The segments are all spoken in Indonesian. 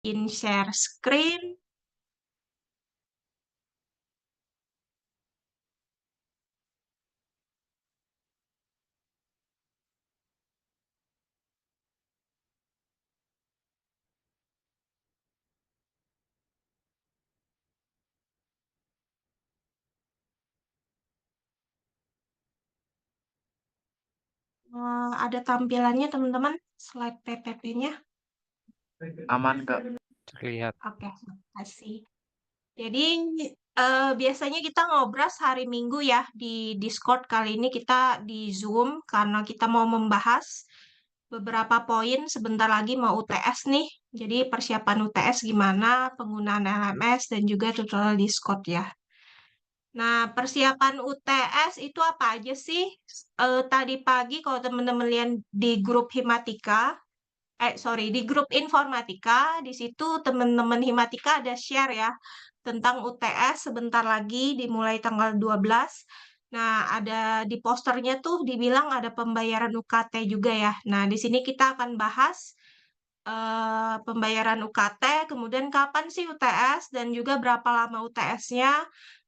In share screen. Ada tampilannya teman-teman, slide PPT-nya. Aman, Kak. Terlihat. Oke, makasih. Jadi biasanya kita ngobras hari Minggu ya di Discord. Kali ini kita di Zoom karena kita mau membahas beberapa poin. Sebentar lagi mau UTS nih. Jadi persiapan UTS gimana, penggunaan LMS dan juga tutorial Discord ya. Nah, persiapan UTS itu apa aja sih? Tadi pagi kalau teman-teman lihat di grup Himatika, di grup informatika, di situ teman-teman Himatika ada share ya tentang UTS sebentar lagi dimulai tanggal 12. Nah, ada di posternya tuh dibilang ada pembayaran UKT juga ya. Nah, di sini kita akan bahas pembayaran UKT, kemudian kapan sih UTS dan juga berapa lama UTS-nya.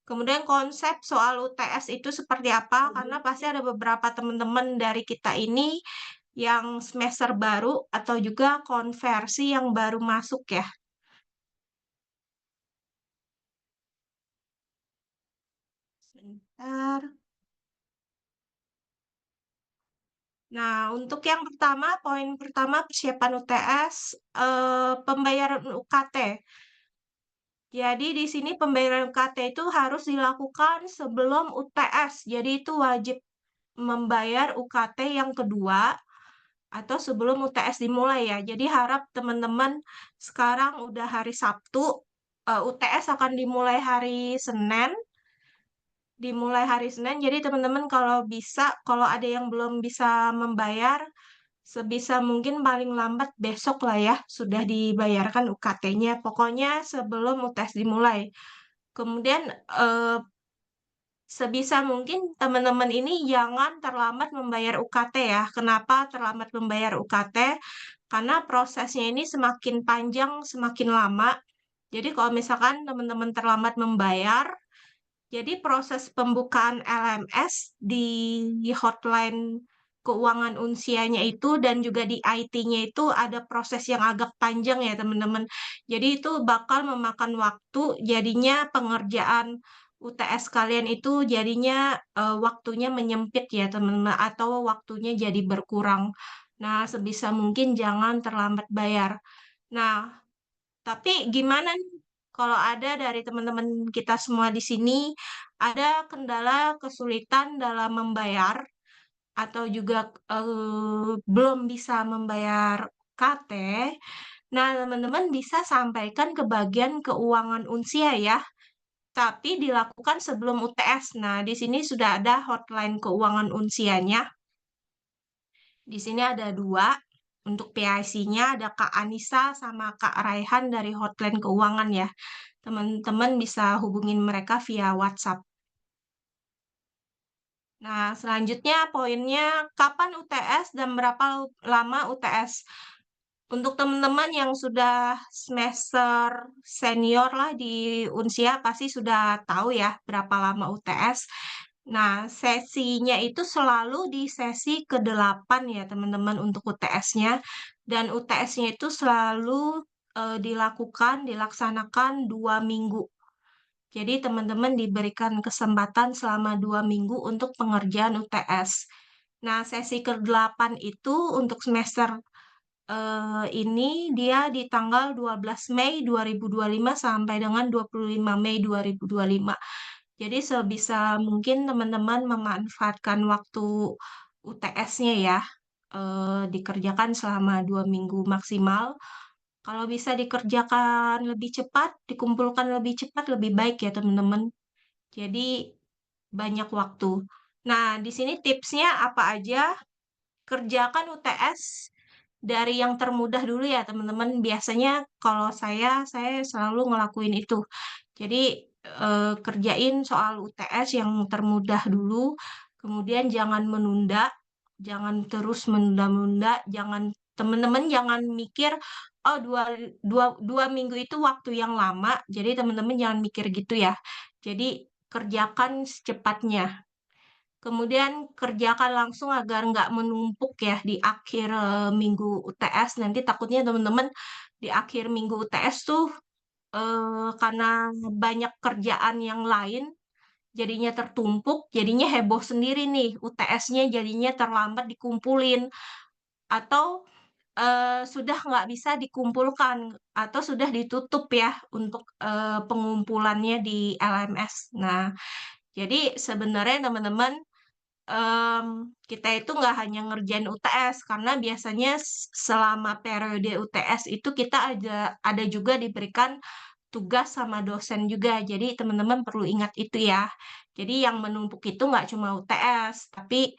Kemudian konsep soal UTS itu seperti apa, karena pasti ada beberapa teman-teman dari kita ini yang semester baru atau juga konversi yang baru masuk ya. Sebentar. Nah, untuk yang pertama, poin pertama persiapan UTS, pembayaran UKT. Jadi di sini pembayaran UKT itu harus dilakukan sebelum UTS. Jadi itu wajib membayar UKT yang kedua atau sebelum UTS dimulai ya. Jadi harap teman-teman sekarang udah hari Sabtu, UTS akan dimulai hari Senin. Jadi teman-teman kalau bisa, kalau ada yang belum bisa membayar, sebisa mungkin paling lambat besok lah ya, sudah dibayarkan UKT-nya. Pokoknya sebelum UTS dimulai. Kemudian sebisa mungkin teman-teman ini jangan terlambat membayar UKT ya. Kenapa terlambat membayar UKT? Karena prosesnya ini semakin panjang, semakin lama. Jadi kalau misalkan teman-teman terlambat membayar, jadi proses pembukaan LMS di hotline keuangan unsianya itu dan juga di IT-nya itu ada proses yang agak panjang ya teman-teman. Jadi itu bakal memakan waktu, jadinya pengerjaan UTS kalian itu jadinya waktunya menyempit ya teman-teman atau waktunya jadi berkurang. Nah, sebisa mungkin jangan terlambat bayar. Nah, tapi gimana nih kalau ada dari teman-teman kita semua di sini ada kendala kesulitan dalam membayar atau juga belum bisa membayar KT? Nah, teman-teman bisa sampaikan ke bagian keuangan Unsia ya, tapi dilakukan sebelum UTS. Nah, di sini sudah ada hotline keuangan Unsianya. Di sini ada dua. Untuk PIC-nya ada Kak Anissa sama Kak Raihan dari hotline keuangan ya. Teman-teman bisa hubungin mereka via WhatsApp. Nah, selanjutnya poinnya kapan UTS dan berapa lama UTS? Untuk teman-teman yang sudah semester senior lah di Unsia pasti sudah tahu ya berapa lama UTS. Nah, sesinya itu selalu di sesi ke-8 ya teman-teman untuk UTS-nya. Dan UTS-nya itu selalu dilaksanakan 2 minggu. Jadi teman-teman diberikan kesempatan selama 2 minggu untuk pengerjaan UTS. Nah, sesi ke-8 itu untuk semester ini dia di tanggal 12 Mei 2025 sampai dengan 25 Mei 2025. Jadi sebisa mungkin teman-teman memanfaatkan waktu UTS-nya ya, dikerjakan selama 2 minggu maksimal. Kalau bisa dikerjakan lebih cepat, dikumpulkan lebih cepat, lebih baik ya teman-teman. Jadi banyak waktu. Nah, di sini tipsnya apa aja? Kerjakan UTS dari yang termudah dulu ya teman-teman. Biasanya kalau saya selalu ngelakuin itu. Jadi kerjain soal UTS yang termudah dulu, kemudian jangan menunda, jangan terus menunda-nunda, jangan teman-teman jangan mikir, oh dua minggu itu waktu yang lama, jadi teman-teman jangan mikir gitu ya. Jadi kerjakan secepatnya. Kemudian kerjakan langsung agar nggak menumpuk ya di akhir minggu UTS. Nanti takutnya teman-teman di akhir minggu UTS tuh karena banyak kerjaan yang lain, jadinya tertumpuk, jadinya heboh sendiri nih. UTS-nya jadinya terlambat dikumpulin atau sudah nggak bisa dikumpulkan atau sudah ditutup ya untuk pengumpulannya di LMS. Nah, jadi sebenarnya teman-teman kita itu nggak hanya ngerjain UTS karena biasanya selama periode UTS itu kita ada juga diberikan tugas sama dosen juga. Jadi teman-teman perlu ingat itu ya. Jadi yang menumpuk itu nggak cuma UTS, tapi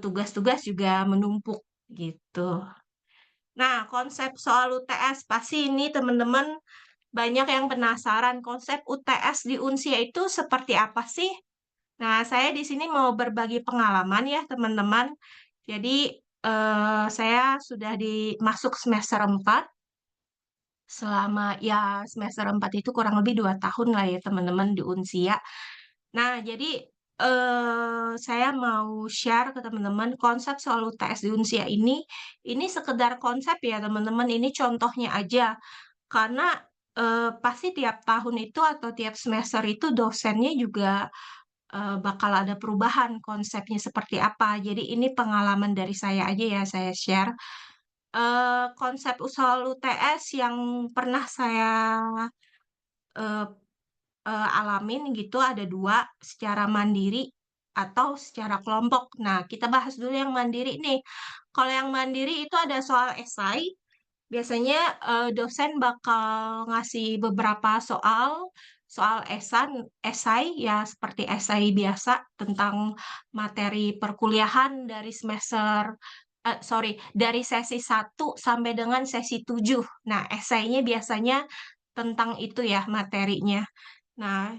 tugas-tugas juga menumpuk gitu. Nah, konsep soal UTS pasti ini teman-teman banyak yang penasaran konsep UTS di Unsia itu seperti apa sih? Nah, saya di sini mau berbagi pengalaman ya, teman-teman. Jadi, saya sudah masuk semester 4 selama ya semester 4 itu kurang lebih 2 tahun lah ya, teman-teman di Unsia. Nah, jadi saya mau share ke teman-teman konsep soal UTS di Unsia ini sekedar konsep ya, teman-teman. Ini contohnya aja. Karena pasti tiap tahun itu atau tiap semester itu dosennya juga bakal ada perubahan konsepnya seperti apa. Jadi ini pengalaman dari saya aja ya, saya share. Konsep usaha UTS yang pernah saya eh, alamin gitu ada dua, secara mandiri atau secara kelompok. Nah, kita bahas dulu yang mandiri nih. Kalau yang mandiri itu ada soal esai. Biasanya dosen bakal ngasih beberapa soal esai ya seperti esai biasa tentang materi perkuliahan dari dari sesi 1 sampai dengan sesi 7. Nah, esainya biasanya tentang itu ya materinya. Nah,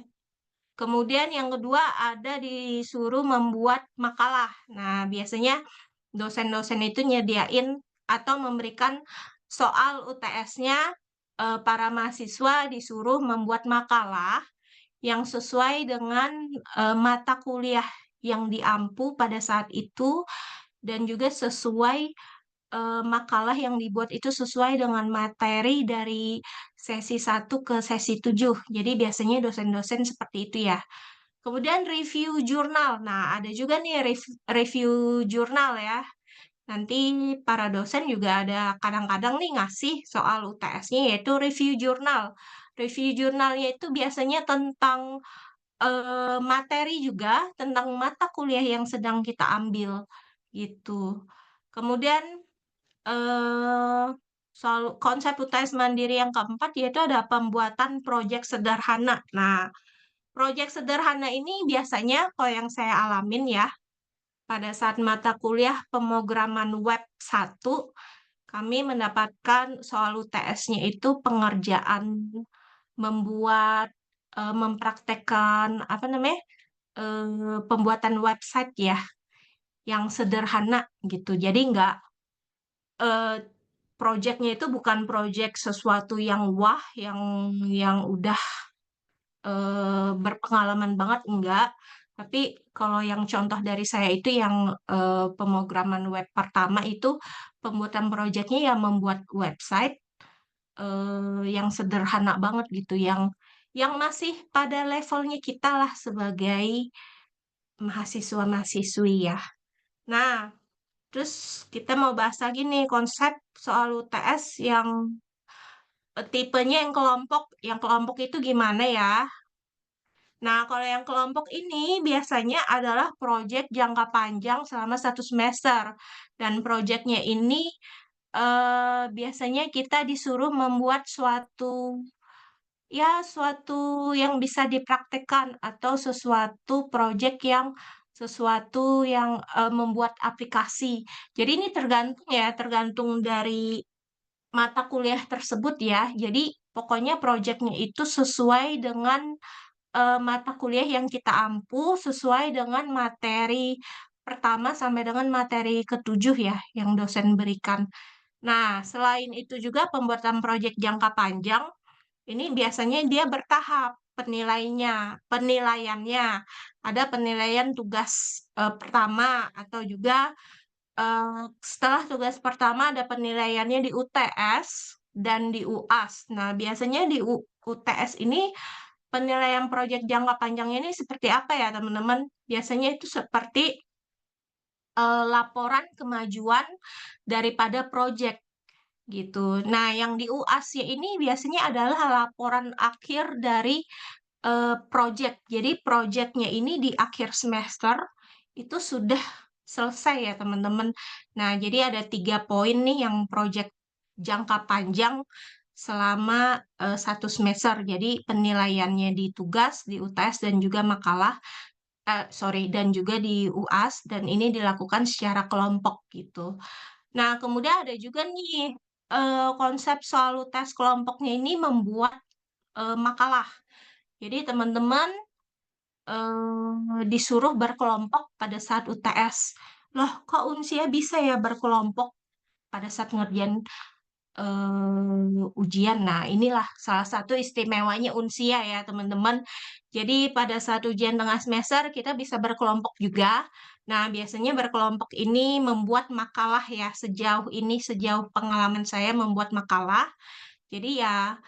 kemudian yang kedua ada disuruh membuat makalah. Nah, biasanya dosen-dosen itu nyediain atau memberikan soal UTS-nya, para mahasiswa disuruh membuat makalah yang sesuai dengan mata kuliah yang diampu pada saat itu dan juga sesuai makalah yang dibuat itu sesuai dengan materi dari sesi 1 ke sesi 7. Jadi biasanya dosen-dosen seperti itu ya. Kemudian review jurnal. Nah, ada juga nih review jurnal ya. Nanti para dosen juga ada kadang-kadang nih ngasih soal UTS-nya yaitu review jurnal. Review jurnalnya itu biasanya tentang materi juga, tentang mata kuliah yang sedang kita ambil gitu. Kemudian eh, soal konsep UTS mandiri yang keempat yaitu ada pembuatan proyek sederhana. Nah, proyek sederhana ini biasanya kalau yang saya alamin ya, pada saat mata kuliah pemrograman web 1, kami mendapatkan soal UTS-nya itu pengerjaan membuat, mempraktekkan, apa namanya, pembuatan website ya, yang sederhana gitu. Jadi nggak, eee, projeknya itu bukan projek sesuatu yang wah, yang udah berpengalaman banget, enggak. Tapi kalau yang contoh dari saya itu yang, pemrograman web pertama itu pembuatan projeknya ya membuat website, yang sederhana banget gitu, yang masih pada levelnya kita lah sebagai mahasiswa-mahasiswi ya. Nah, terus kita mau bahas lagi nih konsep soal UTS yang, tipenya yang kelompok itu gimana ya? Nah, kalau yang kelompok ini biasanya adalah proyek jangka panjang selama 1 semester. Dan proyeknya ini biasanya kita disuruh membuat suatu yang bisa dipraktekkan atau sesuatu yang membuat aplikasi. Jadi ini tergantung dari mata kuliah tersebut ya. Jadi pokoknya proyeknya itu sesuai dengan mata kuliah yang kita ampu sesuai dengan materi pertama sampai dengan materi ketujuh ya yang dosen berikan. Nah, selain itu juga pembuatan proyek jangka panjang, ini biasanya dia bertahap penilaiannya. Ada penilaian tugas pertama atau juga setelah tugas pertama ada penilaiannya di UTS dan di UAS. Nah, biasanya di UTS ini penilaian proyek jangka panjangnya ini seperti apa ya, teman-teman? Biasanya itu seperti laporan kemajuan daripada proyek gitu. Nah, yang di UAS-nya ini biasanya adalah laporan akhir dari project. Jadi projectnya ini di akhir semester itu sudah selesai ya teman-teman. Nah, jadi ada 3 poin nih yang project jangka panjang selama 1 semester. Jadi penilaiannya di tugas, di UTS dan juga makalah, sorry, dan juga di UAS dan ini dilakukan secara kelompok gitu. Nah, kemudian ada juga nih konsep soal UTS kelompoknya ini membuat makalah. Jadi teman-teman disuruh berkelompok pada saat UTS. Loh, kok Unsia bisa ya berkelompok pada saat ngerjain ujian? Nah, inilah salah satu istimewanya Unsia ya, teman-teman. Jadi pada saat ujian tengah semester kita bisa berkelompok juga. Nah, biasanya berkelompok ini membuat makalah ya, sejauh ini, sejauh pengalaman saya membuat makalah. Jadi ya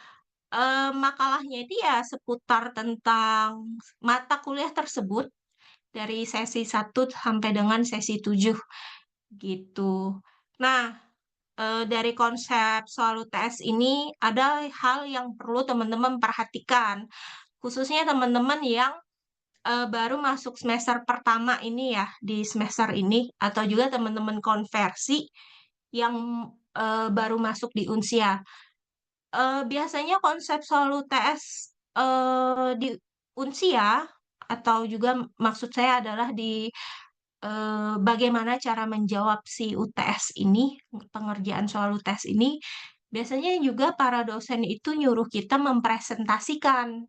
makalahnya itu ya seputar tentang mata kuliah tersebut dari sesi 1 sampai dengan sesi 7 gitu. Nah, dari konsep soal UTS ini ada hal yang perlu teman-teman perhatikan, khususnya teman-teman yang baru masuk semester pertama ini ya, di semester ini atau juga teman-teman konversi yang baru masuk di Unsia. Biasanya konsep soal UTS di Unsia atau juga maksud saya adalah di bagaimana cara menjawab si UTS ini, pengerjaan soal UTS ini, biasanya juga para dosen itu nyuruh kita mempresentasikan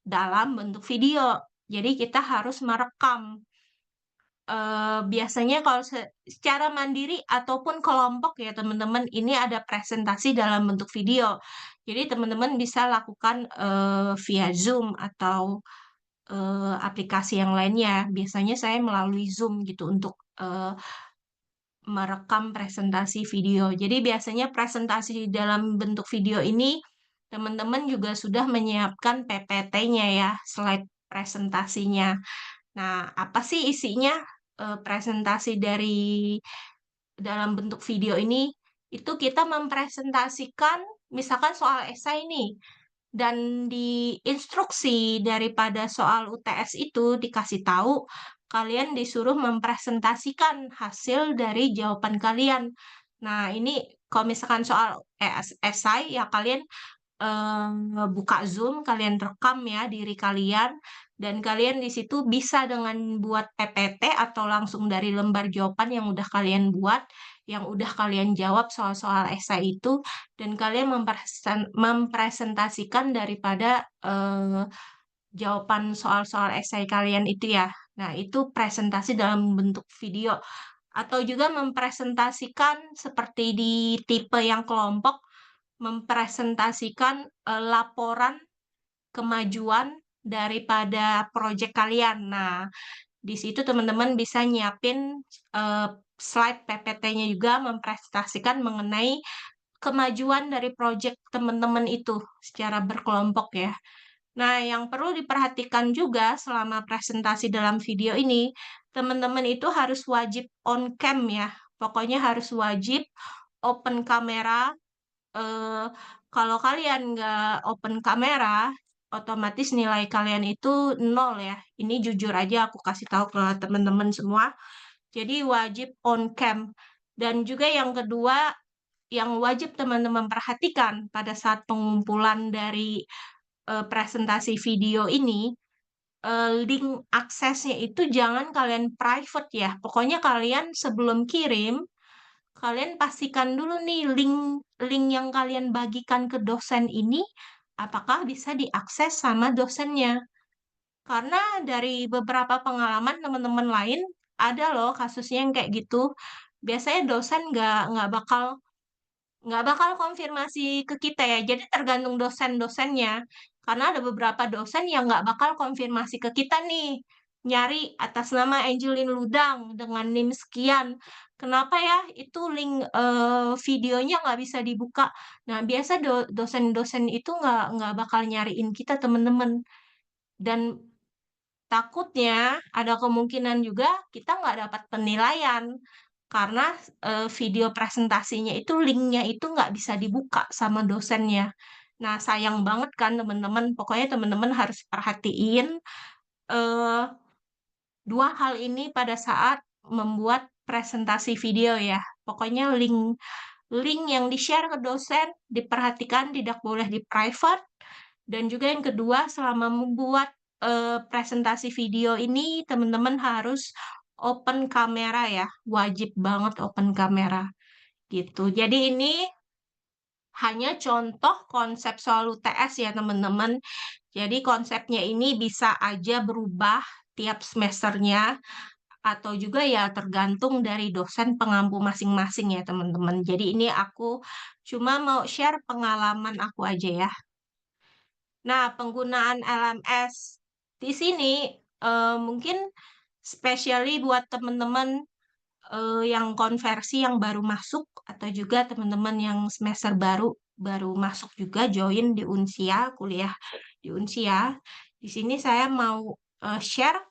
dalam bentuk video. Jadi kita harus merekam biasanya kalau secara mandiri ataupun kelompok ya teman-teman, ini ada presentasi dalam bentuk video. Jadi teman-teman bisa lakukan via Zoom atau aplikasi yang lainnya. Biasanya saya melalui Zoom gitu untuk merekam presentasi video. Jadi biasanya presentasi dalam bentuk video ini teman-teman juga sudah menyiapkan PPT-nya ya, slide presentasinya. Nah, apa sih isinya presentasi dari dalam bentuk video ini? Itu kita mempresentasikan misalkan soal esai nih, dan di instruksi daripada soal UTS itu dikasih tahu kalian disuruh mempresentasikan hasil dari jawaban kalian. Nah, ini kalau misalkan soal esai ya kalian buka Zoom, kalian rekam ya diri kalian, dan kalian di situ bisa dengan buat PPT atau langsung dari lembar jawaban yang udah kalian buat, yang udah kalian jawab soal-soal esai itu, dan kalian mempresentasikan daripada jawaban soal-soal esai kalian itu ya. Nah, itu presentasi dalam bentuk video. Atau juga mempresentasikan seperti di tipe yang kelompok, mempresentasikan laporan kemajuan daripada proyek kalian. Nah, di situ teman-teman bisa nyiapin slide PPT-nya juga mempresentasikan mengenai kemajuan dari proyek teman-teman itu secara berkelompok ya. Nah, yang perlu diperhatikan juga selama presentasi dalam video ini, teman-teman itu harus wajib on cam ya. Pokoknya harus wajib open kamera. eh, Kalau kalian nggak open kamera, otomatis nilai kalian itu nol ya. Ini jujur aja aku kasih tahu ke teman-teman semua. Jadi wajib on cam. Dan juga yang kedua, yang wajib teman-teman perhatikan pada saat pengumpulan dari presentasi video ini, link aksesnya itu jangan kalian private ya. Pokoknya kalian sebelum kirim, kalian pastikan dulu nih link link yang kalian bagikan ke dosen ini apakah bisa diakses sama dosennya. Karena dari beberapa pengalaman teman-teman lain ada loh kasusnya yang kayak gitu. Biasanya dosen nggak bakal nggak bakal konfirmasi ke kita ya. Jadi tergantung dosen-dosennya. Karena ada beberapa dosen yang nggak bakal konfirmasi ke kita nih. Nyari atas nama Angelin Ludang dengan NIM sekian. Kenapa ya itu link videonya nggak bisa dibuka? Nah, biasa dosen-dosen itu nggak bakal nyariin kita teman-teman. Dan takutnya ada kemungkinan juga kita nggak dapat penilaian karena video presentasinya itu linknya itu nggak bisa dibuka sama dosennya. Nah, sayang banget kan teman-teman. Pokoknya teman-teman harus perhatiin eh, dua hal ini pada saat membuat presentasi video ya. Pokoknya link link yang di-share ke dosen diperhatikan tidak boleh di private. Dan juga yang kedua, selama membuat presentasi video ini, teman-teman harus open kamera ya. Wajib banget open kamera gitu. Jadi ini hanya contoh konsep soal UTS ya teman-teman. Jadi konsepnya ini bisa aja berubah tiap semesternya atau juga ya tergantung dari dosen pengampu masing-masing ya teman-teman. Jadi ini aku cuma mau share pengalaman aku aja ya. Nah, penggunaan LMS di sini mungkin spesially buat teman-teman yang konversi yang baru masuk atau juga teman-teman yang semester baru baru masuk juga join di Unsia, kuliah di Unsia. Di sini saya mau share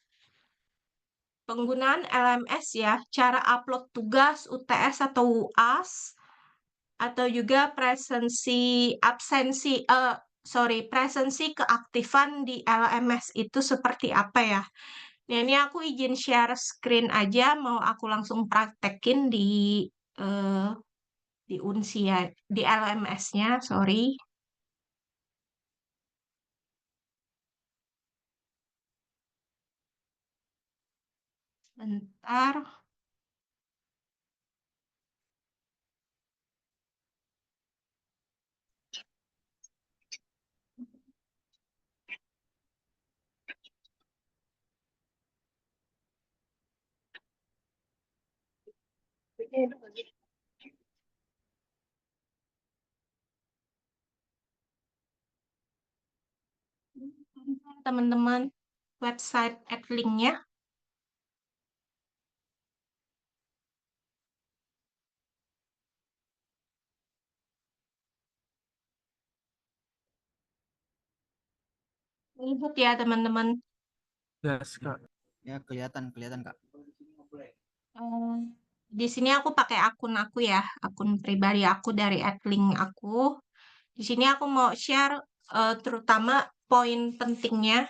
penggunaan LMS ya, cara upload tugas UTS atau UAS atau juga presensi keaktifan di LMS itu seperti apa ya. Nah, ini aku izin share screen aja, mau aku langsung praktekin eh, di Unsia, di LMS-nya, sorry. Bentar. Teman-teman, website at link-nya. Lihat ya, teman-teman. Yes, Kak. Ya, kelihatan, kelihatan, Kak. Eh, di sini aku pakai akun aku ya, akun pribadi aku dari @link aku. Di sini aku mau share terutama poin pentingnya.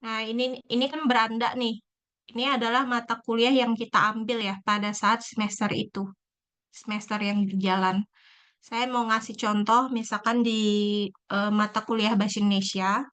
Nah, ini kan beranda nih. Ini adalah mata kuliah yang kita ambil ya pada saat semester itu, semester yang berjalan. Saya mau ngasih contoh, misalkan di mata kuliah Bahasa Indonesia.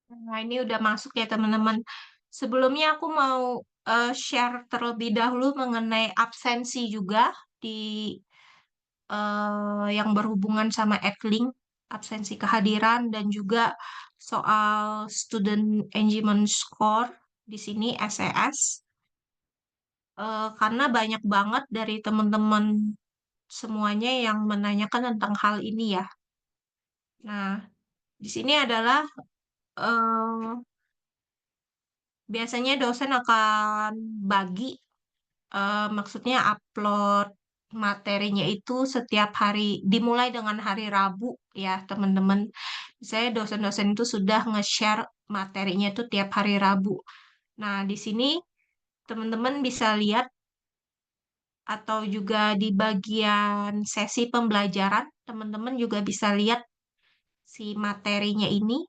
Nah, ini udah masuk ya teman-teman. Sebelumnya aku mau share terlebih dahulu mengenai absensi juga di yang berhubungan sama Edlink, absensi kehadiran dan juga soal student engagement score di sini SES. Karena banyak banget dari teman-teman semuanya yang menanyakan tentang hal ini ya. Nah, di sini adalah eh, biasanya dosen akan bagi, maksudnya upload materinya itu setiap hari, dimulai dengan hari Rabu ya teman-teman. Saya dosen-dosen itu sudah nge-share materinya itu tiap hari Rabu. Nah, di sini teman-teman bisa lihat atau juga di bagian sesi pembelajaran, teman-teman juga bisa lihat si materinya ini,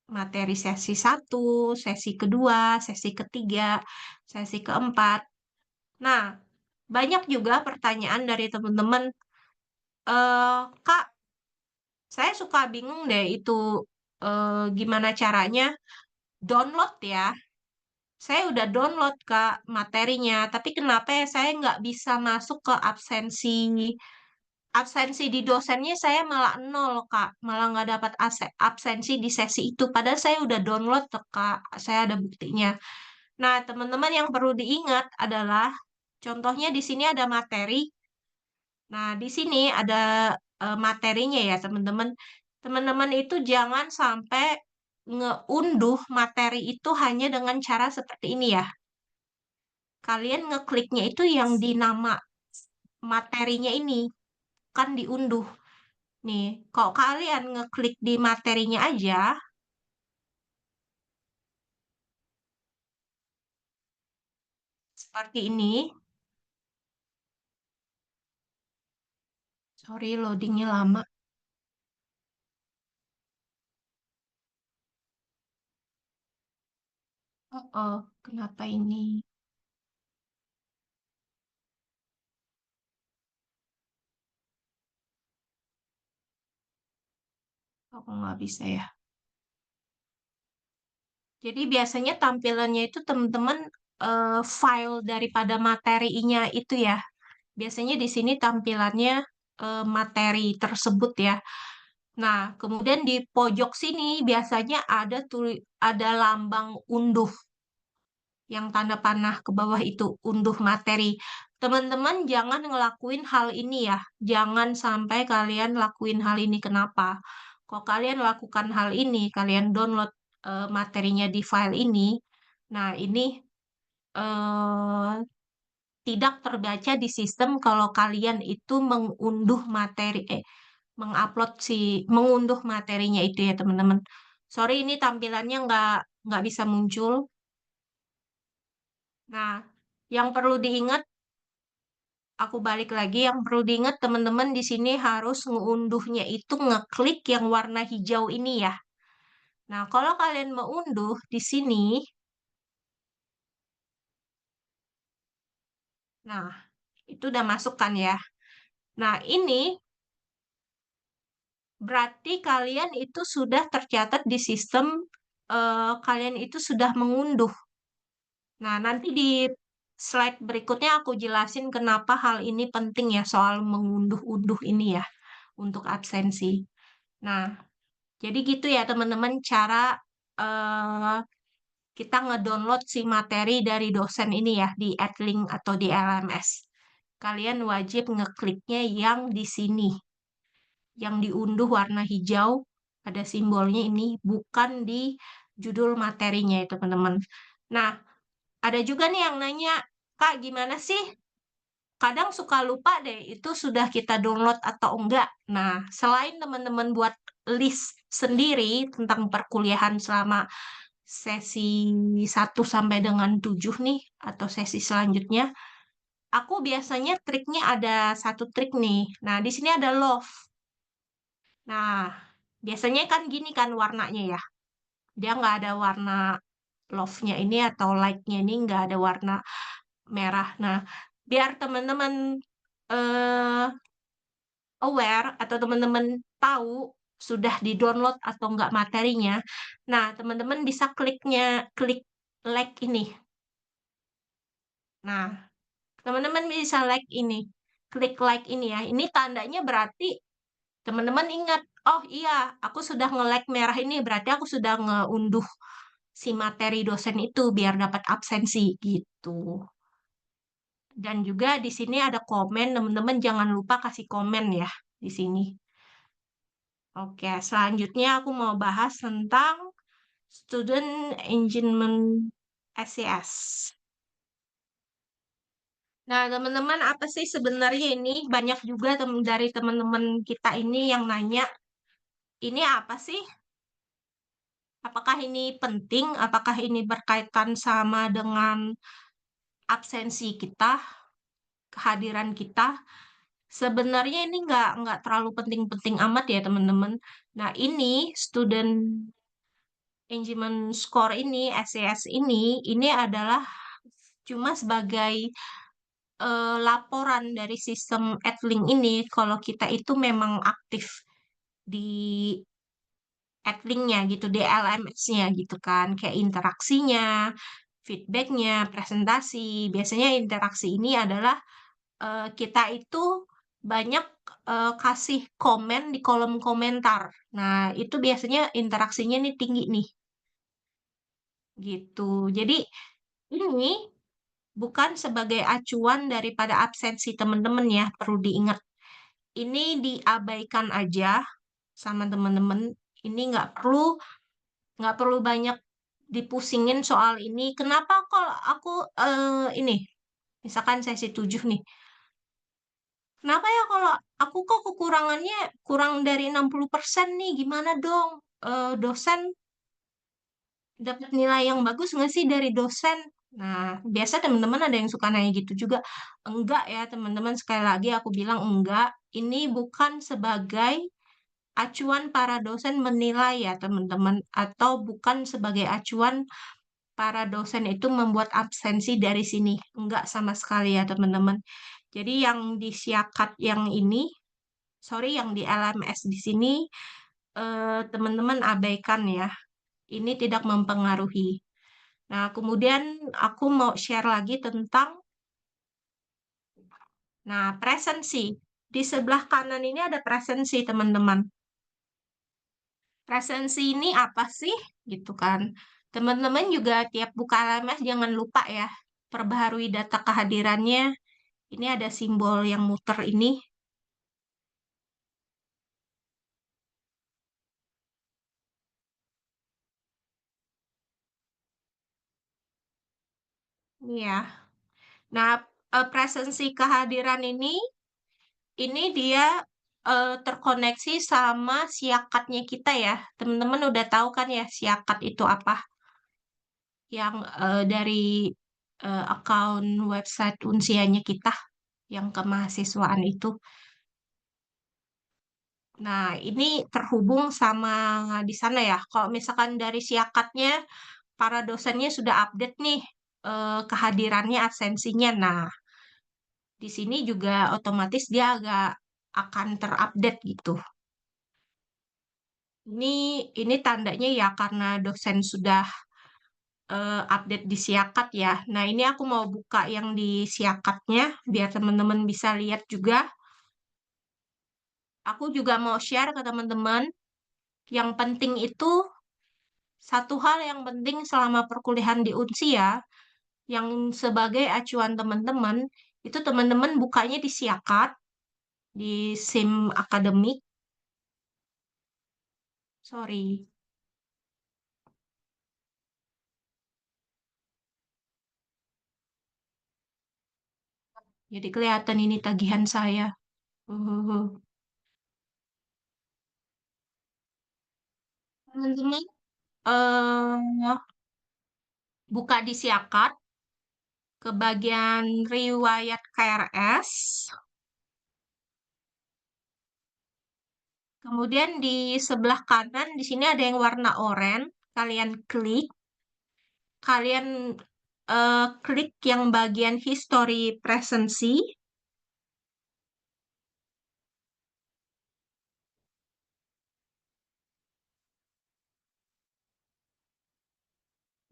materi sesi satu, sesi kedua, sesi ketiga, sesi keempat. Nah, banyak juga pertanyaan dari teman-teman, Kak, saya suka bingung deh itu gimana caranya download ya. Saya udah download Kak materinya, tapi kenapa ya saya nggak bisa masuk ke absensi absensi di dosennya saya malah nol Kak, malah nggak dapat absensi di sesi itu. Padahal saya udah download tuh Kak, saya ada buktinya. Nah teman-teman yang perlu diingat adalah, contohnya di sini ada materi. Nah di sini ada materinya ya teman-teman. Teman-teman itu jangan sampai ngeunduh materi itu hanya dengan cara seperti ini ya. Kalian ngekliknya itu yang di nama materinya ini, kan diunduh. Nih, kalau kalian ngeklik di materinya aja, seperti ini. Sorry, loadingnya lama. Oh, kenapa ini? Kok nggak bisa ya? Jadi biasanya tampilannya itu teman-teman file daripada materinya itu ya. Biasanya di sini tampilannya materi tersebut ya. Nah, kemudian di pojok sini biasanya ada lambang unduh yang tanda panah ke bawah itu unduh materi. Teman-teman jangan ngelakuin hal ini ya. Jangan sampai kalian lakuin hal ini. Kenapa? Kalau kalian lakukan hal ini, kalian download materinya di file ini. Nah, ini eh, tidak terbaca di sistem kalau kalian itu mengunduh materi mengupload mengunduh materinya itu ya teman-teman. Sorry ini tampilannya nggak bisa muncul. Nah, yang perlu diingat, aku balik lagi, yang perlu diingat teman-teman di sini harus ngunduhnya itu ngeklik yang warna hijau ini ya. Nah, kalau kalian mau unduh di sini, nah itu udah masuk kan ya. Nah, ini berarti kalian itu sudah tercatat di sistem, kalian itu sudah mengunduh. Nah, nanti di slide berikutnya aku jelasin kenapa hal ini penting ya soal mengunduh-unduh ini ya untuk absensi. Nah, jadi gitu ya teman-teman cara eh, kita ngedownload si materi dari dosen ini ya di Edlink atau di LMS. Kalian wajib ngekliknya yang di sini, yang diunduh warna hijau, ada simbolnya ini, bukan di judul materinya ya teman-teman. Nah, ada juga nih yang nanya, Kak gimana sih? Kadang suka lupa deh, itu sudah kita download atau enggak. Nah, selain teman-teman buat list sendiri tentang perkuliahan selama sesi 1 sampai dengan 7 nih, atau sesi selanjutnya, aku biasanya triknya ada satu trik nih. Nah, di sini ada love. Nah, biasanya kan gini kan warnanya ya. Dia nggak ada warna love-nya ini atau like-nya ini nggak ada warna merah. Nah, biar teman-teman eh, aware atau teman-teman tahu sudah di-download atau enggak materinya. Nah, teman-teman bisa klik like ini. Nah, teman-teman bisa like ini. Klik like ini ya. Ini tandanya berarti teman-teman ingat, oh iya, aku sudah nge-like merah ini, berarti aku sudah ngeunduh si materi dosen itu biar dapat absensi gitu. Dan juga di sini ada komen, teman-teman jangan lupa kasih komen ya di sini. Oke, selanjutnya aku mau bahas tentang Student Engagement SES. Nah, teman-teman, apa sih sebenarnya ini? Banyak juga dari teman-teman kita ini yang nanya, ini apa sih? Apakah ini penting? Apakah ini berkaitan sama dengan absensi kita, kehadiran kita? Sebenarnya ini nggak terlalu penting-penting amat ya, teman-teman. Nah, ini Student Engagement Score ini, SES ini adalah cuma sebagai laporan dari sistem Adlink ini kalau kita itu memang aktif di Adlink-nya gitu, di LMS-nya gitu kan, kayak interaksinya, feedback-nya, presentasi. Biasanya interaksi ini adalah kita itu banyak kasih komen di kolom komentar. Nah, itu biasanya interaksinya nih tinggi nih, gitu. Jadi ini bukan sebagai acuan daripada absensi teman-teman ya, perlu diingat. Ini diabaikan aja sama teman-teman. Ini nggak perlu banyak dipusingin soal ini. Kenapa kalau aku ini, misalkan sesi 7 nih. Kenapa ya kalau aku kok kekurangannya kurang dari 60% nih, gimana dong? Dosen dapat nilai yang bagus nggak sih dari dosen? Nah, biasa teman-teman ada yang suka nanya gitu juga. Enggak ya, teman-teman, sekali lagi aku bilang enggak. Ini bukan sebagai acuan para dosen menilai ya, teman-teman. Atau bukan sebagai acuan para dosen itu membuat absensi dari sini. Enggak sama sekali ya, teman-teman. Jadi yang di Siakat yang ini, sorry, yang di LMS di sini, teman-teman abaikan ya. Ini tidak mempengaruhi. Nah, kemudian aku mau share lagi tentang, nah, presensi. Di sebelah kanan ini ada presensi, teman-teman. Presensi ini apa sih? Gitu kan. Teman-teman juga tiap buka LMS jangan lupa ya, perbaharui data kehadirannya. Ini ada simbol yang muter ini. Ini ya. Nah, presensi kehadiran ini dia terkoneksi sama siakatnya kita ya. Teman-teman udah tahu kan ya siakat itu apa? Yang dari akun website unsianya kita yang kemahasiswaan itu. Nah, ini terhubung sama di sana ya. Kalau misalkan dari siakatnya, para dosennya sudah update nih kehadirannya, absensinya. Nah, di sini juga otomatis dia agak akan terupdate gitu. Ini tandanya ya karena dosen sudah update di Siakat ya. Nah, ini aku mau buka yang di Siakatnya biar teman-teman bisa lihat juga. Aku juga mau share ke teman-teman. Yang penting itu satu hal yang penting selama perkuliahan di Unsi ya, yang sebagai acuan teman-teman, itu teman-teman bukanya di Siakat, di SIM akademik. Sorry. Jadi kelihatan ini tagihan saya. Uh. Teman-teman, eh buka di Siakat ke bagian riwayat KRS. Kemudian di sebelah kanan di sini ada yang warna oranye. Kalian klik, kalian klik yang bagian history presensi.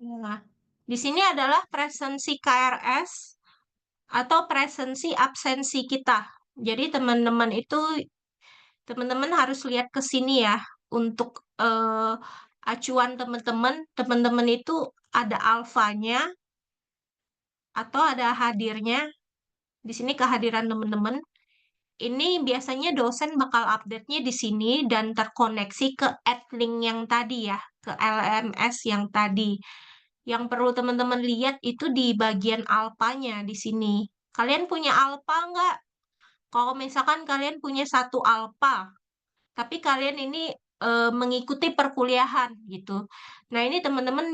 Nah, di sini adalah presensi KRS atau presensi absensi kita. Jadi teman-teman harus lihat ke sini ya untuk acuan teman-teman itu ada alfanya atau ada hadirnya. Di sini kehadiran teman-teman. Ini biasanya dosen bakal update-nya di sini dan terkoneksi ke Adlink yang tadi ya, ke LMS yang tadi. Yang perlu teman-teman lihat itu di bagian alpanya di sini. Kalian punya alpa nggak? Kalau misalkan kalian punya satu alpa, tapi kalian ini mengikuti perkuliahan gitu. Nah, ini teman-teman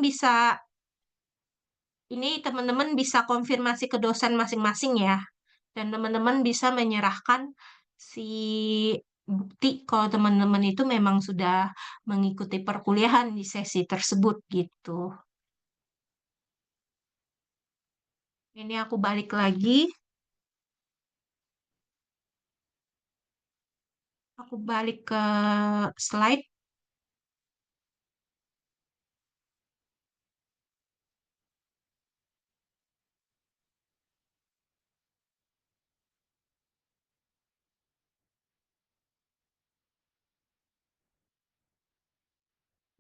bisa konfirmasi ke dosen masing-masing ya. Dan teman-teman bisa menyerahkan si bukti kalau teman-teman itu memang sudah mengikuti perkuliahan di sesi tersebut gitu. Ini aku balik lagi. Aku balik ke slide.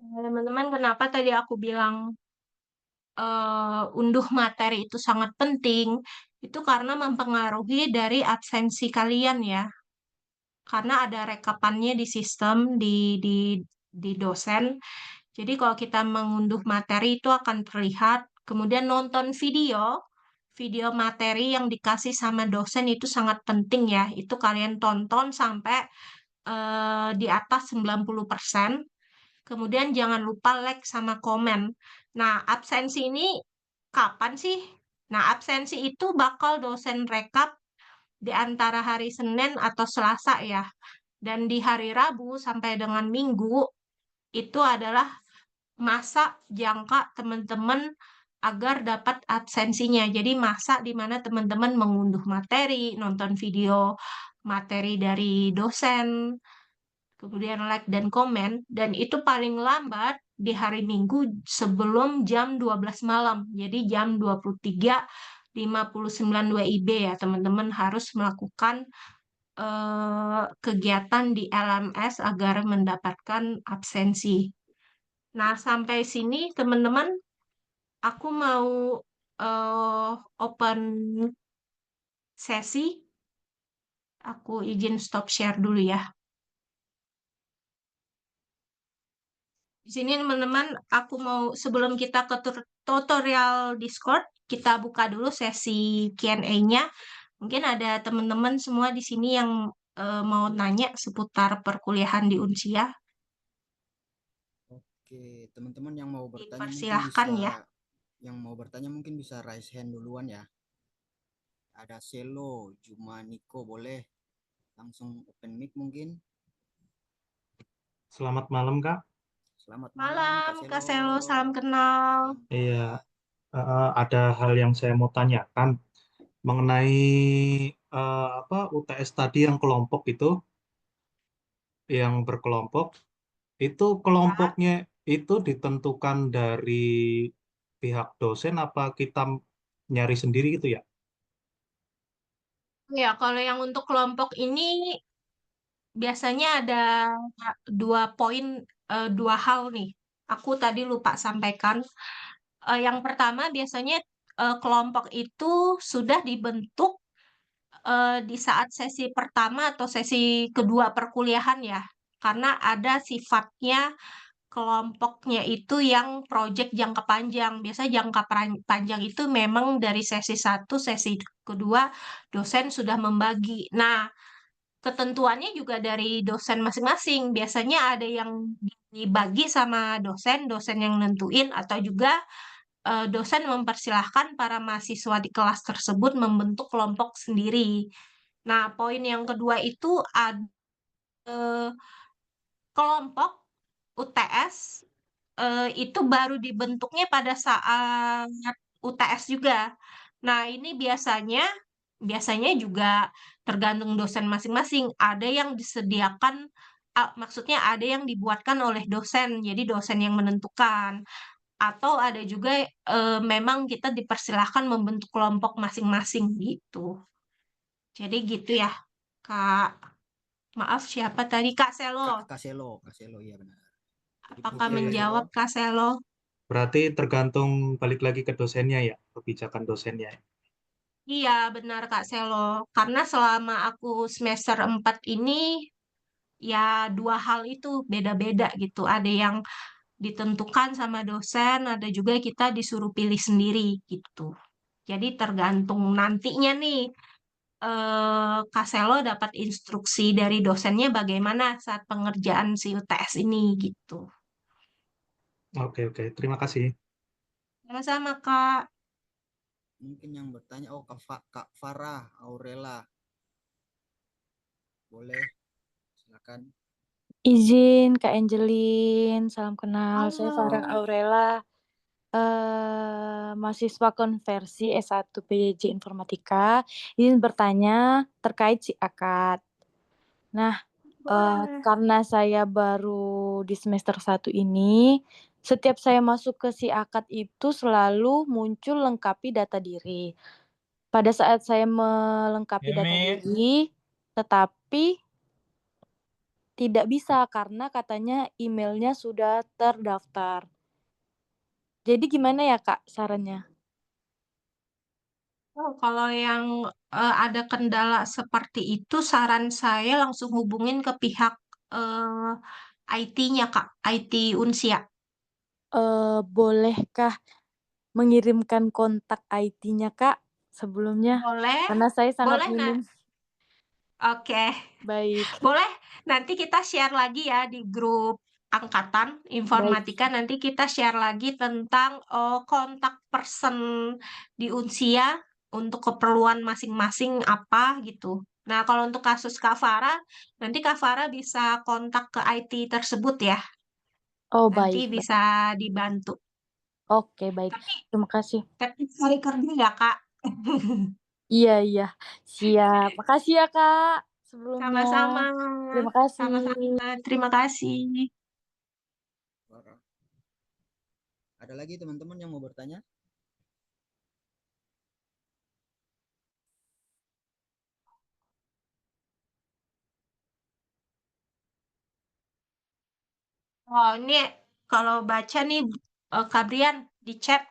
Teman-teman, kenapa tadi aku bilang unduh materi itu sangat penting? Itu karena mempengaruhi dari absensi kalian ya. Karena ada rekapannya di sistem di dosen. Jadi kalau kita mengunduh materi itu akan terlihat. Kemudian nonton video materi yang dikasih sama dosen itu sangat penting ya. Itu kalian tonton sampai di atas 90%. Kemudian jangan lupa like sama komen. Nah, absensi ini kapan sih? Nah, absensi itu bakal dosen rekap di antara hari Senin atau Selasa ya. Dan di hari Rabu sampai dengan Minggu itu adalah masa jangka teman-teman agar dapat absensinya. Jadi masa di mana teman-teman mengunduh materi, nonton video materi dari dosen, kemudian like dan komen, dan itu paling lambat di hari Minggu sebelum jam 12 malam. Jadi jam 23.59 WIB ya, teman-teman harus melakukan kegiatan di LMS agar mendapatkan absensi. Nah, sampai sini teman-teman, aku mau open sesi. Aku izin stop share dulu ya. Di sini teman-teman, aku mau sebelum kita ke tutorial Discord, kita buka dulu sesi Q&A-nya. Mungkin ada teman-teman semua di sini yang mau nanya seputar perkuliahan di Unsia. Oke, teman-teman yang mau bertanya mungkin Dipersilahkan bisa ya. raise hand duluan ya. Ada Selo, Juma, Niko, boleh langsung open mic mungkin. Selamat malam, Kak. Selamat Malam, Kak Kak Selo. Selo, salam kenal. Iya, ada hal yang saya mau tanyakan mengenai UTS tadi yang kelompok itu, yang berkelompok, itu Ya. kelompoknya itu ditentukan dari pihak dosen apa kita nyari sendiri gitu ya? Ya, kalau yang untuk kelompok ini biasanya ada dua poin, dua hal nih. Aku tadi lupa sampaikan. Yang pertama biasanya kelompok itu sudah dibentuk di saat sesi pertama atau sesi kedua perkuliahan ya. Karena ada sifatnya kelompoknya itu yang proyek jangka panjang. Biasa jangka panjang itu memang dari sesi satu, sesi kedua dosen sudah membagi. Nah, ketentuannya juga dari dosen masing-masing. Biasanya ada yang dibagi sama dosen, dosen yang nentuin, atau juga dosen mempersilahkan para mahasiswa di kelas tersebut membentuk kelompok sendiri. Nah, poin yang kedua itu ada kelompok UTS itu baru dibentuknya pada saat UTS juga. Nah, ini biasanya juga tergantung dosen masing-masing. Ada yang disediakan, maksudnya ada yang dibuatkan oleh dosen, jadi dosen yang menentukan. Atau ada juga memang kita dipersilahkan membentuk kelompok masing-masing gitu. Jadi gitu ya, Kak. Maaf, siapa tadi? Kak Selo. Kak Selo, iya benar. Jadi Apakah begitu ya Kak menjawab Selo. Kak Selo? Berarti tergantung balik lagi ke dosennya ya, kebijakan dosennya. Iya, benar Kak Selo. Karena selama aku semester 4 ini, ya dua hal itu beda-beda gitu. Ada yang ditentukan sama dosen, ada juga kita disuruh pilih sendiri gitu. Jadi tergantung nantinya nih, Kak Selo dapat instruksi dari dosennya bagaimana saat pengerjaan si UTS ini gitu. Oke, oke. Terima kasih. Sama-sama Kak. Mungkin yang bertanya, oh Kak Farah Aurela, boleh silakan. Izin Kak Angelin, salam kenal. Saya Farah Halo. Aurela, mahasiswa konversi S1 PJJ Informatika. Izin bertanya terkait si akad. Nah, Boleh. Karena saya baru di semester 1 ini, setiap saya masuk ke si akad itu selalu muncul lengkapi data diri. Pada saat saya melengkapi data diri, tetapi tidak bisa karena katanya emailnya sudah terdaftar. Jadi gimana ya Kak sarannya? Oh, kalau yang ada kendala seperti itu, saran saya langsung hubungin ke pihak IT-nya, Kak, IT Unsia. Bolehkah mengirimkan kontak IT-nya Kak sebelumnya? Boleh, Karena saya sangat boleh, minim. oke, Baik, boleh. Nanti kita share lagi ya di grup angkatan baik. informatika. Nanti kita share lagi tentang kontak person di Unsia untuk keperluan masing-masing apa gitu. Nah, kalau untuk kasus Kak Farah, nanti Kak Farah bisa kontak ke IT tersebut ya. Oh, Nanti baik, baik. bisa dibantu. Oke, baik. Tapi Terima kasih. cari kerja ya, Kak. Iya, iya. Siap. Makasih ya Kak sebelumnya. Sama-sama. Terima kasih. Sama-sama. Terima kasih. Ada lagi teman-teman yang mau bertanya? Oh, ini kalau baca nih Kak Brian di chat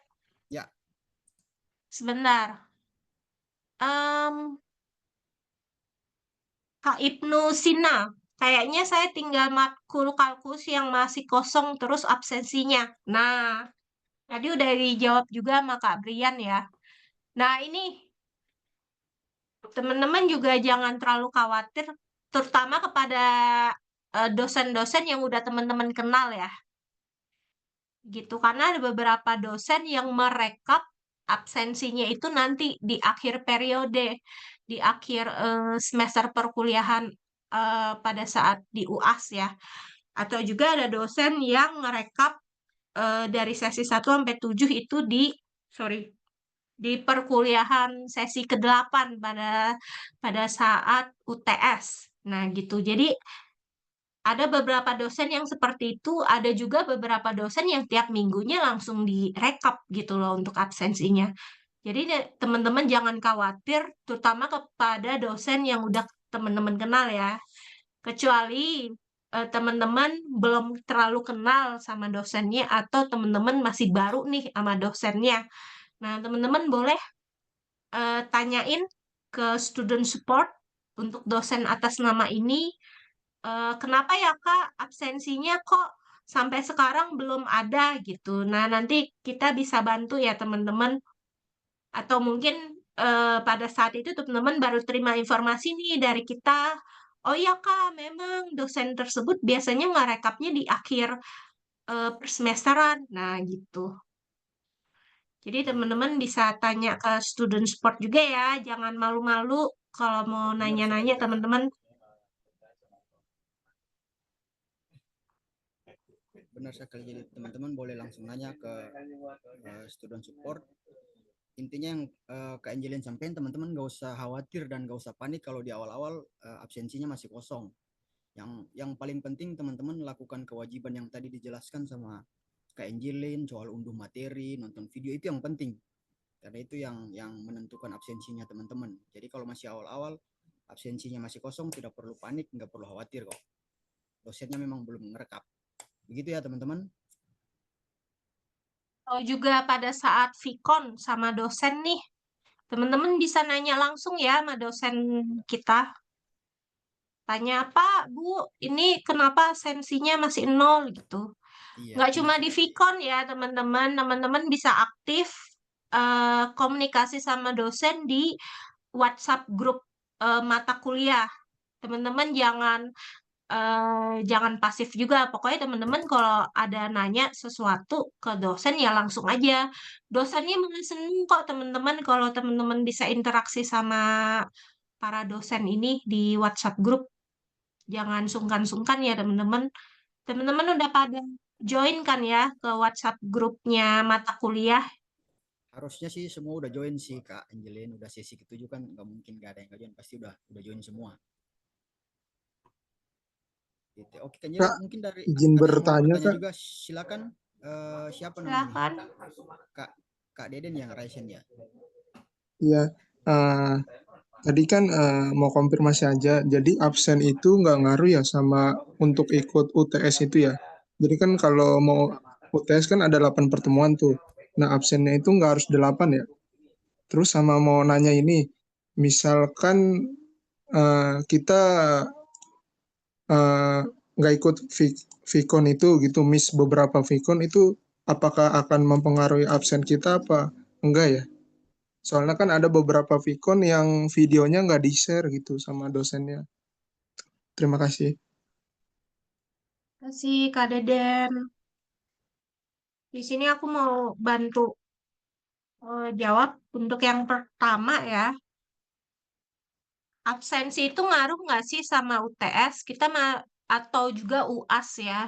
Ya, sebentar. Kak Ibnu Sina, kayaknya saya tinggal matkul kalkulus yang masih kosong terus absensinya. Nah, tadi udah dijawab juga sama Kak Brian ya. Nah, ini teman-teman juga jangan terlalu khawatir, terutama kepada dosen-dosen yang udah teman-teman kenal ya. Gitu, karena ada beberapa dosen yang merekap absensinya itu nanti di akhir periode, di akhir semester perkuliahan pada saat di UAS ya. Atau juga ada dosen yang merekap dari sesi 1 sampai 7 itu sorry, di perkuliahan sesi ke-8 pada saat UTS. Nah, gitu. Jadi ada beberapa dosen yang seperti itu, ada juga beberapa dosen yang tiap minggunya langsung direkap gitu loh untuk absensinya. Jadi teman-teman jangan khawatir, terutama kepada dosen yang udah teman-teman kenal ya. Kecuali teman-teman belum terlalu kenal sama dosennya atau teman-teman masih baru nih sama dosennya. Nah, teman-teman boleh tanyain ke student support untuk dosen atas nama ini. Kenapa ya Kak absensinya kok sampai sekarang belum ada gitu. Nah, nanti kita bisa bantu ya teman-teman. Atau mungkin pada saat itu teman-teman baru terima informasi nih dari kita. Oh iya Kak, memang dosen tersebut biasanya ngerekapnya di akhir persemesteran. Nah, gitu. Jadi teman-teman bisa tanya ke student support juga ya. Jangan malu-malu kalau mau benar sekali nanya-nanya Kak. teman-teman. Benar sekali. Jadi teman-teman boleh langsung nanya ke student support. Intinya yang Kak Angelin sampaikan, teman-teman nggak usah khawatir dan nggak usah panik kalau di awal-awal absensinya masih kosong. Yang paling penting teman-teman lakukan kewajiban yang tadi dijelaskan sama Kak Angelin soal unduh materi, nonton video, itu yang penting. Karena itu yang menentukan absensinya teman-teman. Jadi kalau masih awal-awal absensinya masih kosong, tidak perlu panik, nggak perlu khawatir kok. Dosennya memang belum merekap. Begitu ya teman-teman. Kalau juga pada saat Vicon sama dosen nih, teman-teman bisa nanya langsung ya sama dosen kita. Tanya, Pak, Bu, ini kenapa sensinya masih nol gitu. Iya, Nggak benar cuma di sekali. Vicon ya, teman-teman. Teman-teman bisa aktif komunikasi sama dosen di WhatsApp grup mata kuliah. Teman-teman jangan pasif juga. Pokoknya teman-teman kalau ada nanya sesuatu ke dosen ya langsung aja. Dosennya malah seneng kok teman-teman kalau teman-teman bisa interaksi sama para dosen ini di WhatsApp grup. Jangan sungkan-sungkan ya teman-teman. Teman-teman udah pada join kan ya ke WhatsApp grupnya mata kuliah. Harusnya sih semua udah join sih Kak Angelin. Udah sesi ke-7 kan nggak mungkin nggak ada yang nggak join. Pasti udah join semua. Gitu. Oke, Kak Jeli, Kak, mungkin dari izin ada yang mau bertanya, bertanya Kak. juga, silakan. Siapa namanya? Silakan. Kak Kak Deden yang raisen ya. Iya, eh, tadi kan mau konfirmasi aja. Jadi absen itu nggak ngaruh ya sama untuk ikut UTS itu ya. Jadi kan kalau mau UTS kan ada 8 pertemuan tuh. Nah, absennya itu nggak harus 8 ya. Terus sama mau nanya ini, misalkan kita eh, nggak ikut Vicon itu gitu, miss beberapa Vicon itu, apakah akan mempengaruhi absen kita apa enggak ya? Soalnya kan ada beberapa Vicon yang videonya nggak di-share gitu sama dosennya. Terima kasih. Terima kasih Kak Deden. Di sini aku mau bantu jawab untuk yang pertama ya. Absensi itu ngaruh nggak sih sama UTS? Atau juga UAS ya?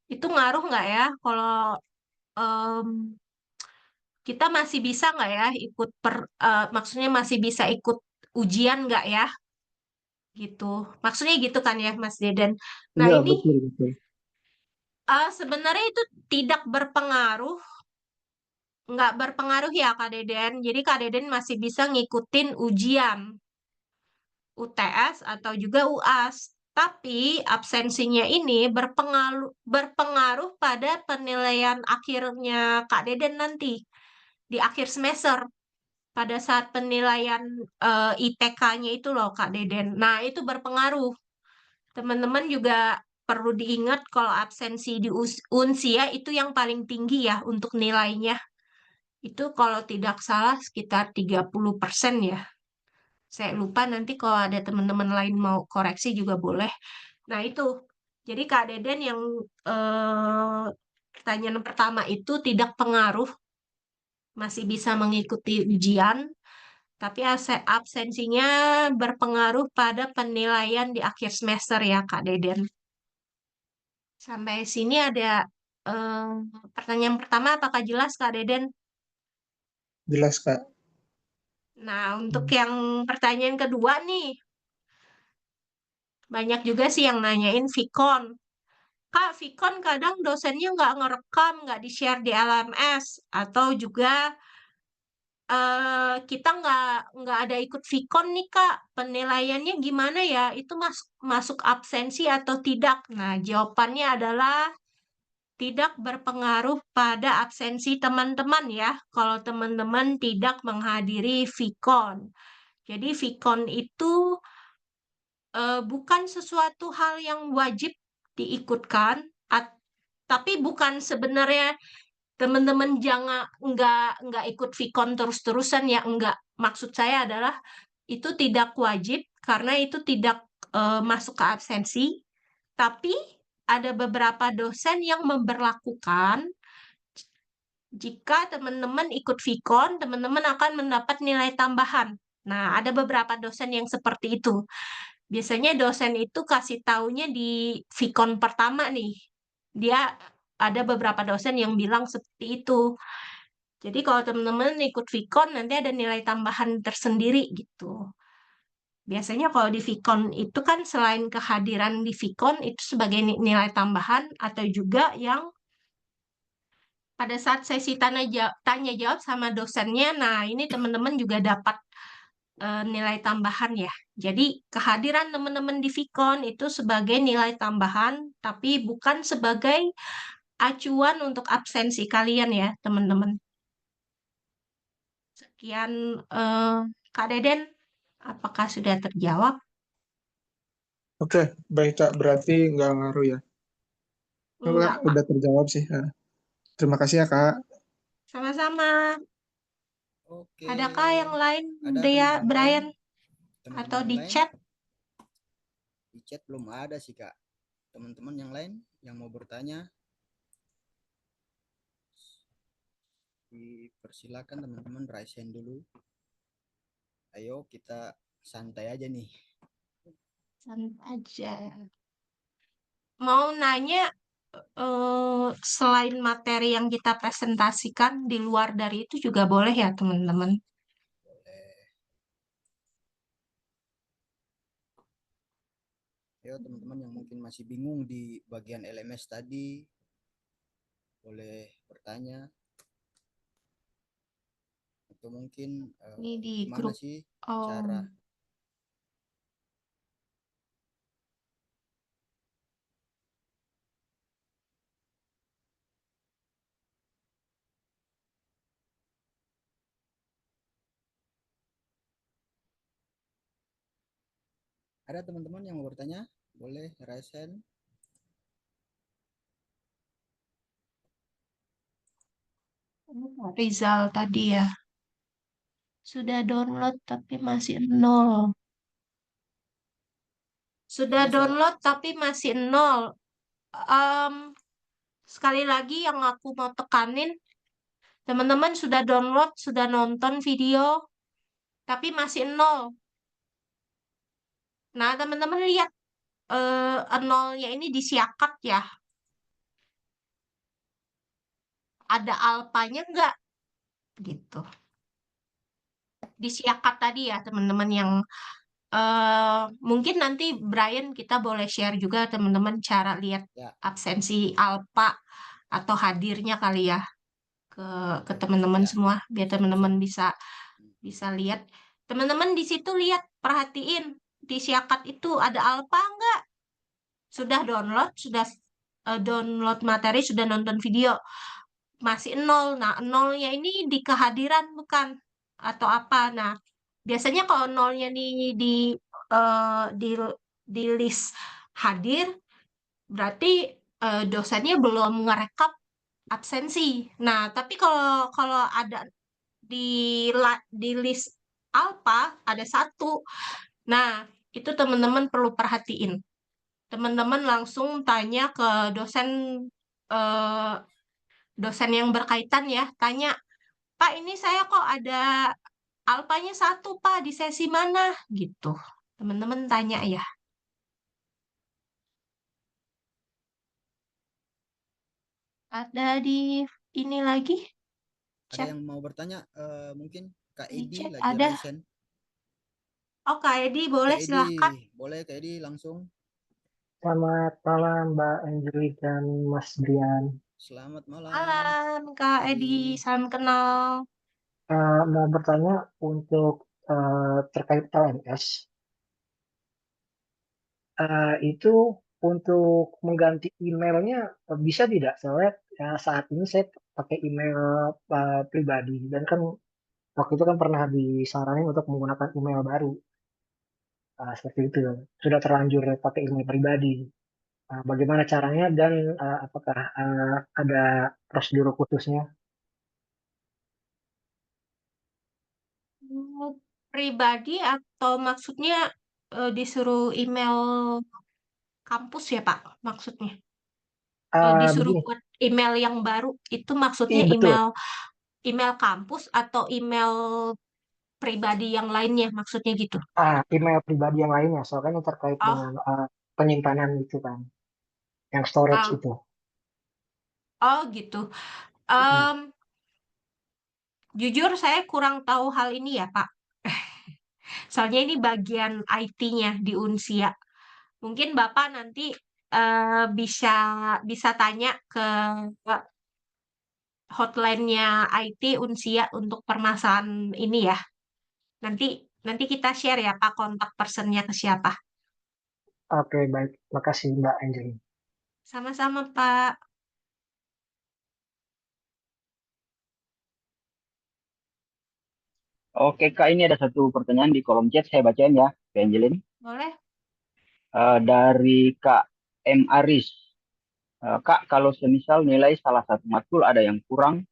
Itu ngaruh nggak ya kalau em, kita masih bisa nggak ya maksudnya masih bisa ikut ujian nggak ya? Gitu. Maksudnya gitu kan ya Mas Deden. Nah Iya, ini betul, betul. sebenarnya itu tidak berpengaruh, nggak berpengaruh ya Kak Deden. Jadi Kak Deden masih bisa ngikutin ujian UTS atau juga UAS. Tapi absensinya ini berpengaruh pada penilaian akhirnya Kak Deden nanti di akhir semester pada saat penilaian ITK-nya itu loh Kak Deden. Nah, itu berpengaruh. Teman-teman juga perlu diingat kalau absensi di Unsia itu yang paling tinggi ya untuk nilainya. Itu kalau tidak salah sekitar 30% ya. Saya lupa nanti kalau ada teman-teman lain mau koreksi juga boleh. Nah, itu. Jadi Kak Deden yang pertanyaan pertama itu tidak pengaruh, masih bisa mengikuti ujian, tapi absensinya berpengaruh pada penilaian di akhir semester ya Kak Deden. Sampai sini ada eh, pertanyaan pertama, apakah jelas Kak Deden? Jelas, Kak. Nah, untuk yang pertanyaan kedua nih, banyak juga sih yang nanyain Vicon. Kak, Vicon kadang dosennya nggak ngerekam, nggak di-share di LMS, atau juga kita nggak ada ikut Vicon nih Kak, penilaiannya gimana ya? Itu masuk absensi atau tidak? Nah, jawabannya adalah tidak berpengaruh pada absensi teman-teman ya, kalau teman-teman tidak menghadiri Vicon. Jadi Vicon itu bukan sesuatu hal yang wajib diikutkan, tapi bukan sebenarnya teman-teman jangan nggak ikut Vicon terus-terusan ya, enggak. Maksud saya adalah itu tidak wajib karena itu tidak masuk ke absensi, tapi ada beberapa dosen yang memberlakukan jika teman-teman ikut Vicon, teman-teman akan mendapat nilai tambahan. Nah, ada beberapa dosen yang seperti itu. Biasanya dosen itu kasih taunya di Vicon pertama nih. Dia ada beberapa dosen yang bilang seperti itu. Jadi kalau teman-teman ikut Vicon nanti ada nilai tambahan tersendiri gitu. Biasanya kalau di Vicon itu kan selain kehadiran di Vicon itu sebagai nilai tambahan atau juga yang pada saat sesi tanya jawab sama dosennya, nah ini teman-teman juga dapat nilai tambahan ya. Jadi kehadiran teman-teman di Vicon itu sebagai nilai tambahan, tapi bukan sebagai acuan untuk absensi kalian ya, teman-teman. Sekian Kak Deden, apakah sudah terjawab? Oke, baik, Kak. Berarti nggak ngaruh ya. Kak, Enggak, Kak. udah terjawab sih. Terima kasih ya, Kak. Sama-sama. Oke. Adakah yang lain, Ada Dea, teman-teman Brian, lain? Teman-teman atau yang di lain? chat? Di chat belum ada sih, Kak. Teman-teman yang lain yang mau bertanya, dipersilakan teman-teman raise hand dulu. Ayo kita santai aja nih. Santai aja. Mau nanya, selain materi yang kita presentasikan, di luar dari itu juga boleh ya, teman-teman? Boleh. Ayo Ayo teman-teman yang mungkin masih bingung di bagian LMS tadi, boleh bertanya. Atau mungkin Ini di gimana grup. sih Oh, cara ada teman-teman yang mau bertanya? Boleh raise hand. Rizal tadi ya. Sudah download tapi masih nol. Sudah Ada suara download tapi masih nol. Em, sekali lagi yang aku mau tekanin, teman-teman sudah download, sudah nonton video, tapi masih nol. Nah, teman-teman lihat nolnya ini disiakat ya. Ada alpanya enggak? Gitu. Disiakat tadi ya, teman-teman yang mungkin nanti Brian kita boleh share juga teman-teman cara lihat ya. absensi alpa atau hadirnya kali ya ke Oke. teman-teman Ya, semua biar siap, teman-teman siap. bisa bisa lihat. Teman-teman di situ lihat, perhatiin di siakat itu ada alpa enggak? Sudah download, sudah download materi, sudah nonton video, masih nol. Nah, nolnya ini di kehadiran bukan atau apa? Nah, biasanya kalau nolnya di list hadir, berarti dosennya belum ngerekap absensi. Nah, tapi kalau kalau ada di di list alpha ada satu. Nah, itu teman-teman perlu perhatiin. Teman-teman langsung tanya ke dosen eh, dosen yang berkaitan ya, tanya, Pak, ini saya kok ada alpanya satu, Pak, di sesi mana? Gitu. Teman-teman tanya ya. Ada di ini lagi, Ada chat, yang mau bertanya? Mungkin Kak di Edi chat lagi ada. raise hand. Oh, Kak Edi, boleh Kak Edi, silakan. boleh Kak Edi langsung. Selamat malam Mbak Angeli dan Mas Brian. Selamat malam, Malam, Kak Edi. Edi. Salam kenal. Mau bertanya untuk terkait LMS, itu untuk mengganti emailnya bisa tidak? Soalnya saat ini saya pakai email pribadi dan kan waktu itu kan pernah disaranin untuk menggunakan email baru. Seperti itu. Sudah terlanjur pakai email pribadi. Bagaimana caranya dan apakah ada prosedur khususnya? Hmm, pribadi atau maksudnya disuruh email kampus ya, Pak? Maksudnya disuruh Begini, buat email yang baru itu maksudnya betul. email email kampus atau email pribadi yang lainnya maksudnya gitu. Email pribadi yang lainnya, soalnya ini terkait Oh, dengan penyimpanan itu kan, yang storage oh, itu. oh gitu. Mm. Em, jujur saya kurang tahu hal ini ya, Pak. Soalnya ini bagian IT-nya di Unsia. Mungkin Bapak nanti bisa bisa tanya ke hotline-nya IT Unsia untuk permasalahan ini ya. Nanti nanti kita share ya Pak kontak personnya ke siapa. Oke, baik. Makasih Mbak Angelina. Sama-sama Pak. Oke Kak, ini ada satu pertanyaan di kolom chat, saya bacain ya, Kak Angelin. Boleh? Dari Kak M. Aris. Kak, kalau semisal nilai salah satu matkul ada yang kurang,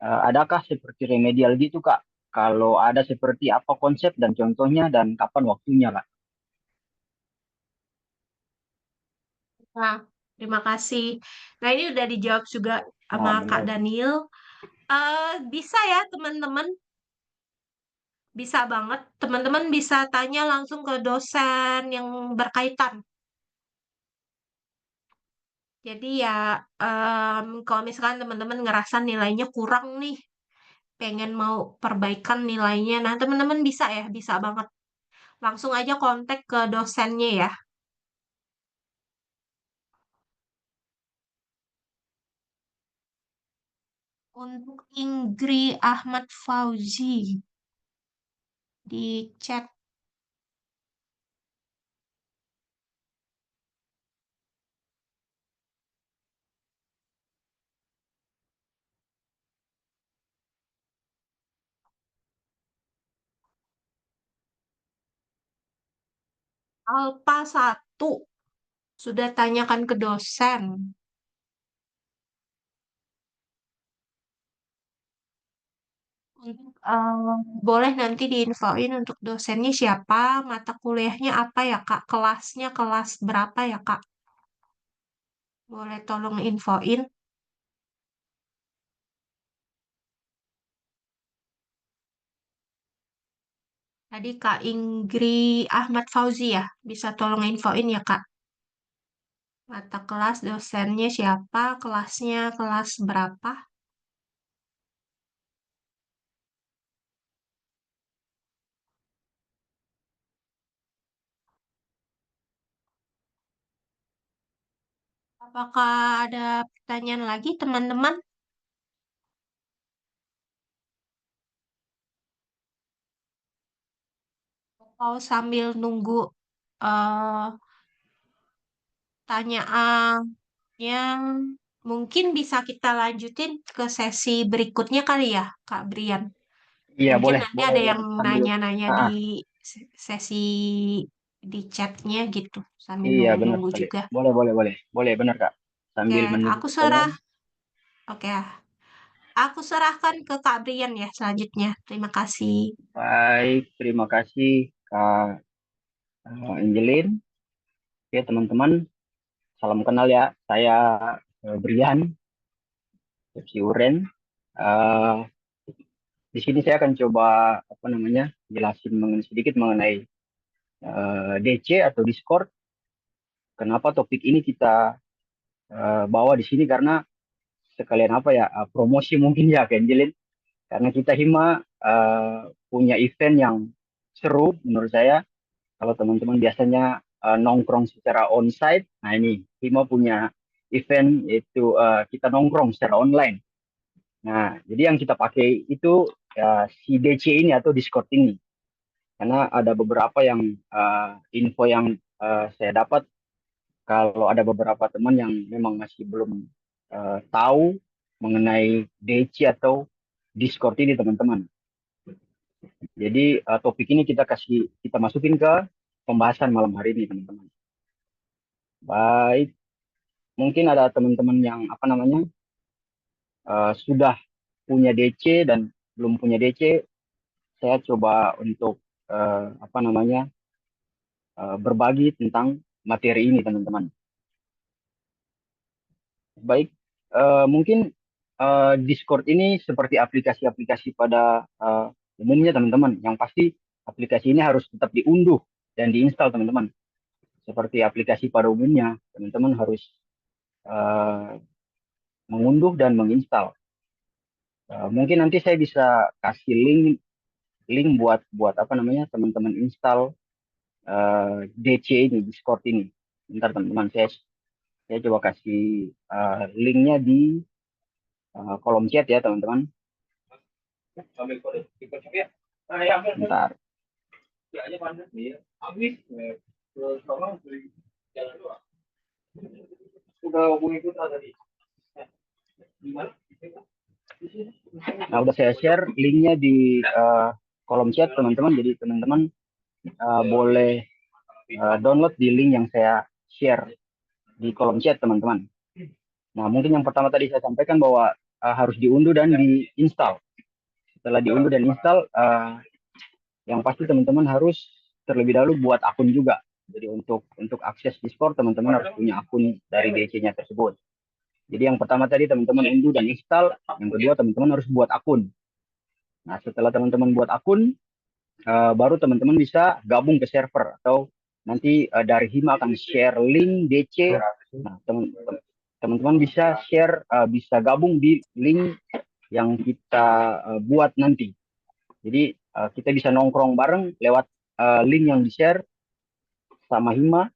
adakah seperti remedial gitu Kak? Kalau ada seperti apa konsep dan contohnya dan kapan waktunya Kak? Nah, terima kasih. Nah, ini udah dijawab juga sama Nah, Kak boleh. Daniel. Bisa ya teman-teman, bisa banget. Teman-teman bisa tanya langsung ke dosen yang berkaitan. Jadi ya, kalau misalkan teman-teman ngerasa nilainya kurang nih, pengen mau perbaikan nilainya, nah teman-teman bisa ya, bisa banget. Langsung aja kontak ke dosennya ya. Untuk Inggri Ahmad Fauzi di chat. Alpha 1 sudah tanyakan ke dosen. Untuk boleh nanti diinfoin untuk dosennya siapa, mata kuliahnya apa ya Kak, kelasnya kelas berapa ya Kak? Boleh tolong infoin. Tadi Kak Inggri Ahmad Fauzi ya, bisa tolong infoin ya Kak. Mata kelas dosennya siapa, kelasnya kelas berapa? Apakah ada pertanyaan lagi teman-teman? Atau sambil nunggu eh tanyaannya, mungkin bisa kita lanjutin ke sesi berikutnya kali ya, Kak Brian. Iya, Mungkin boleh, nanti boleh, ada yang boleh. Sambil, nanya-nanya ah, di ah. sesi di chatnya gitu, sambil Iya, benar nunggu-nunggu sekali. juga. Boleh, boleh, boleh. Boleh, benar, Kak. Oke, Sambil menunggu aku pertanyaan. oke, aku serahkan ke Kak Brian ya selanjutnya. Terima kasih. Baik, terima kasih, Kak Angelin. Oke, teman-teman, salam kenal ya. Saya Brian, Sepsi Uren. Eh, di sini saya akan coba jelasin sedikit mengenai DC atau Discord. Kenapa topik ini kita bawa di sini karena sekalian promosi mungkin ya, Kak Angelin. Karena kita Hima punya event yang seru menurut saya. Kalau teman-teman biasanya nongkrong secara onsite, nah ini Hima punya event yaitu kita nongkrong secara online. Nah, jadi yang kita pakai itu si DC ini atau Discord ini. Karena ada beberapa yang info yang saya dapat kalau ada beberapa teman yang memang masih belum tahu mengenai DC atau Discord ini, teman-teman. Jadi topik ini kita masukin ke pembahasan malam hari ini, teman-teman. Baik, mungkin ada teman-teman yang sudah punya DC dan belum punya DC. Saya coba untuk berbagi tentang materi ini, teman-teman. Baik, mungkin Discord ini seperti aplikasi-aplikasi pada umumnya, teman-teman. Yang pasti aplikasi ini harus tetap diunduh dan diinstal, teman-teman. Seperti aplikasi pada umumnya, teman-teman harus mengunduh dan menginstal. Mungkin nanti saya bisa kasih link buat teman-teman install DC ini, Discord ini. Bentar, teman-teman, saya coba kasih linknya di kolom chat ya, teman-teman. Bentar. Nah, udah saya share linknya di kolom chat, teman-teman. Jadi teman-teman boleh download di link yang saya share di kolom chat, teman-teman. Nah, mungkin yang pertama tadi saya sampaikan bahwa harus diunduh dan diinstal. Setelah diunduh dan install, yang pasti teman-teman harus terlebih dahulu buat akun juga. Jadi untuk akses Discord, teman-teman harus punya akun dari DC-nya tersebut. Jadi yang pertama tadi teman-teman unduh dan install, yang kedua teman-teman harus buat akun. Nah, setelah teman-teman buat akun, baru teman-teman bisa gabung ke server atau nanti dari Hima akan share link DC. Nah, teman-teman bisa share, bisa gabung di link yang kita buat nanti. Jadi kita bisa nongkrong bareng lewat link yang di-share sama Hima.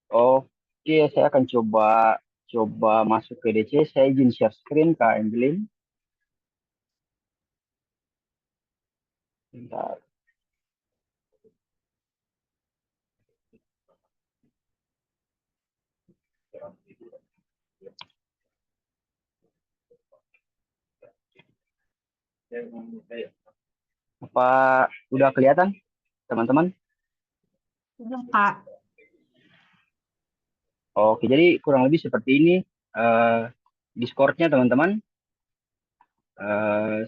Oke. Oke, saya akan coba masuk ke DC. Saya izin share screen Kak Angelin. Bentar. Apa udah kelihatan, teman-teman? Udah, Kak. Oke, jadi kurang lebih seperti ini Discord-nya, teman-teman.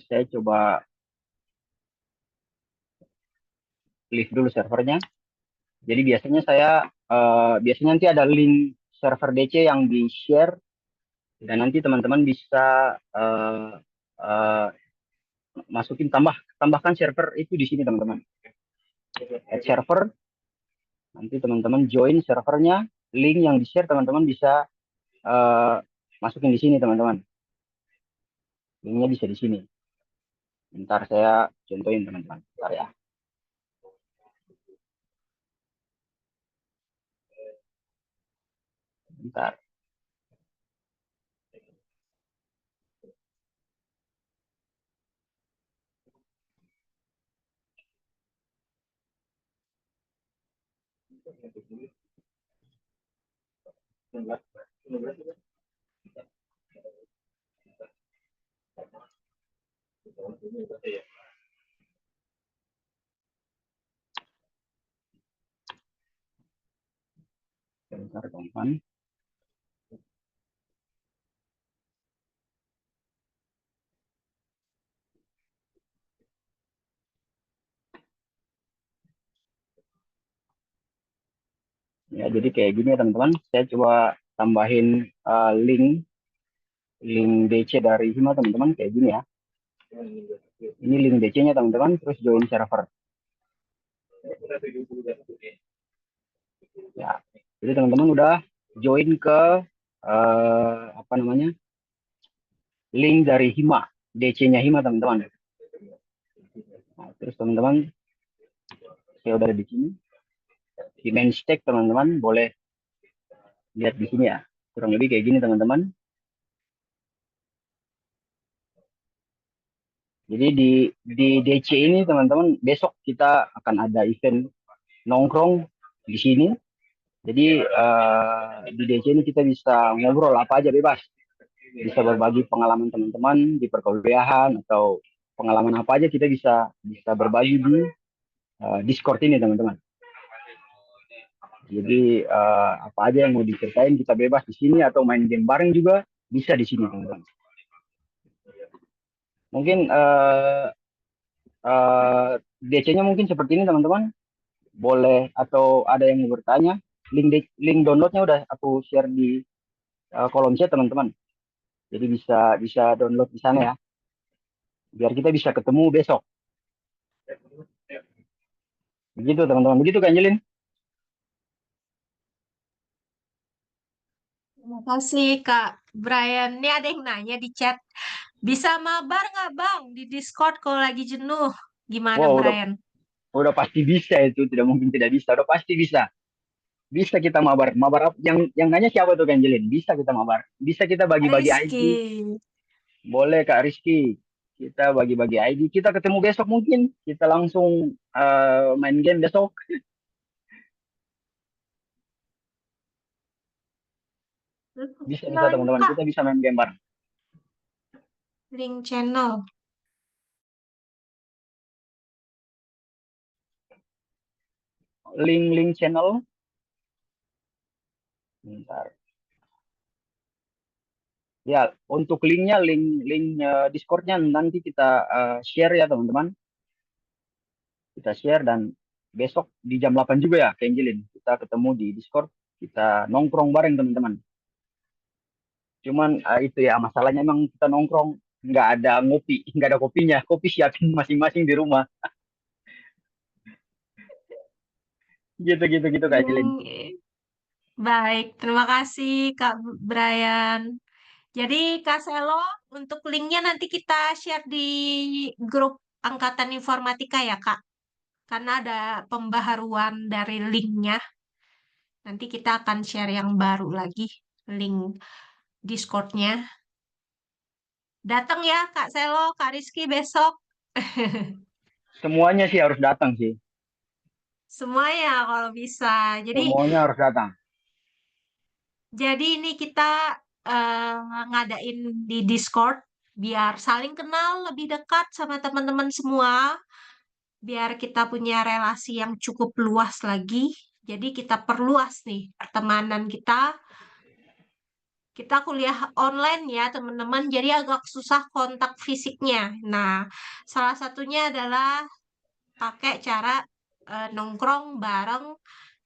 Saya coba live dulu servernya. Jadi biasanya biasanya nanti ada link server DC yang di-share dan nanti teman-teman bisa tambahkan server itu di sini, teman-teman. Add server, nanti teman-teman join servernya, link yang di-share teman-teman bisa masukin di sini, teman-teman. Linknya bisa di sini. Bentar saya contohin, teman-teman. Bentar ya. Bentar. Bentar, teman-teman. Ya, jadi kayak gini ya, teman-teman. Saya coba tambahin link DC dari Hima, teman-teman, kayak gini ya. Ini link DC-nya, teman-teman, terus join server. Ya, jadi teman-teman udah join ke apa namanya, link dari Hima, DC-nya Hima, teman-teman. Nah, terus teman-teman, saya udah ada di sini. Di main stack, teman-teman, boleh lihat di sini ya. Kurang lebih kayak gini, teman-teman. Jadi di DC ini, teman-teman, besok kita akan ada event nongkrong di sini. Jadi di DC ini kita bisa ngobrol apa aja bebas. Bisa berbagi pengalaman teman-teman di perkuliahan atau pengalaman apa aja kita bisa berbagi di Discord ini, teman-teman. Jadi apa aja yang mau diceritain kita bebas di sini, atau main game bareng juga bisa di sini, teman-teman. Mungkin DC-nya mungkin seperti ini, teman-teman. Boleh, atau ada yang mau bertanya, link downloadnya udah aku share di kolom chat, teman-teman. Jadi bisa download di sana ya, biar kita bisa ketemu besok. Begitu, teman-teman. Begitu, Kak Angelin. Terima kasih, Kak Brian. Ini ada yang nanya di chat. Bisa mabar nggak, Bang, di Discord kalau lagi jenuh? Gimana, Wow, Brian? udah pasti bisa itu, tidak mungkin tidak bisa. Udah pasti bisa. Bisa kita mabar. Mabar yang nanya siapa tuh, Kak Angelin? Bisa kita mabar. Bisa kita bagi-bagi ID. Rizky. Boleh, Kak Rizky. Kita bagi-bagi ID. Kita ketemu besok mungkin. Kita langsung main game besok. Bisa, teman-teman. Kak, Kita bisa main game bareng. link channel. Link channel. Bentar. Ya, untuk linknya, link Discord-nya nanti kita share ya, teman-teman. Kita share, dan besok di jam 8 juga ya, Kak Angelin. Kita ketemu di Discord, kita nongkrong bareng, teman-teman. Cuman itu ya, masalahnya emang kita nongkrong nggak ada ngopi, nggak ada kopinya. Kopi siapin masing-masing di rumah. Gitu, Kak Angelin. Baik, terima kasih Kak Brian. Jadi Kak Selo, untuk linknya nanti kita share di grup Angkatan Informatika ya, Kak. Karena ada pembaharuan dari linknya. Nanti kita akan share yang baru lagi, link Discord-nya. Datang ya Kak Selo, Kak Rizky besok. Semuanya sih harus datang sih. Semuanya kalau bisa. Semuanya harus datang. Jadi ini kita ngadain di Discord biar saling kenal lebih dekat sama teman-teman semua, biar kita punya relasi yang cukup luas lagi. Jadi kita perluas nih pertemanan kita. Kita kuliah online ya teman-teman, jadi agak susah kontak fisiknya. Nah, salah satunya adalah pakai cara nongkrong bareng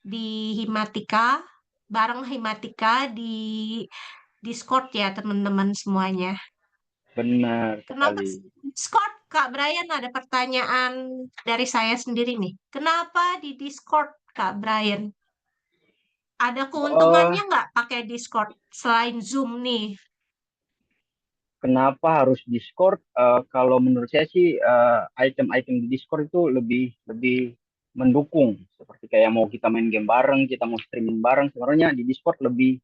di Himatika, bareng Himatika di Discord ya teman-teman semuanya. Benar Kenapa sekali. sih Discord? Kak Brian, ada pertanyaan dari saya sendiri nih. Kenapa di Discord, Kak Brian? Ada Eh, keuntungannya nggak pakai Discord selain Zoom nih? Kenapa harus Discord? Kalau menurut saya sih item-item di Discord itu lebih lebih mendukung. Seperti kayak mau kita main game bareng, kita mau streaming bareng, sebenarnya di Discord lebih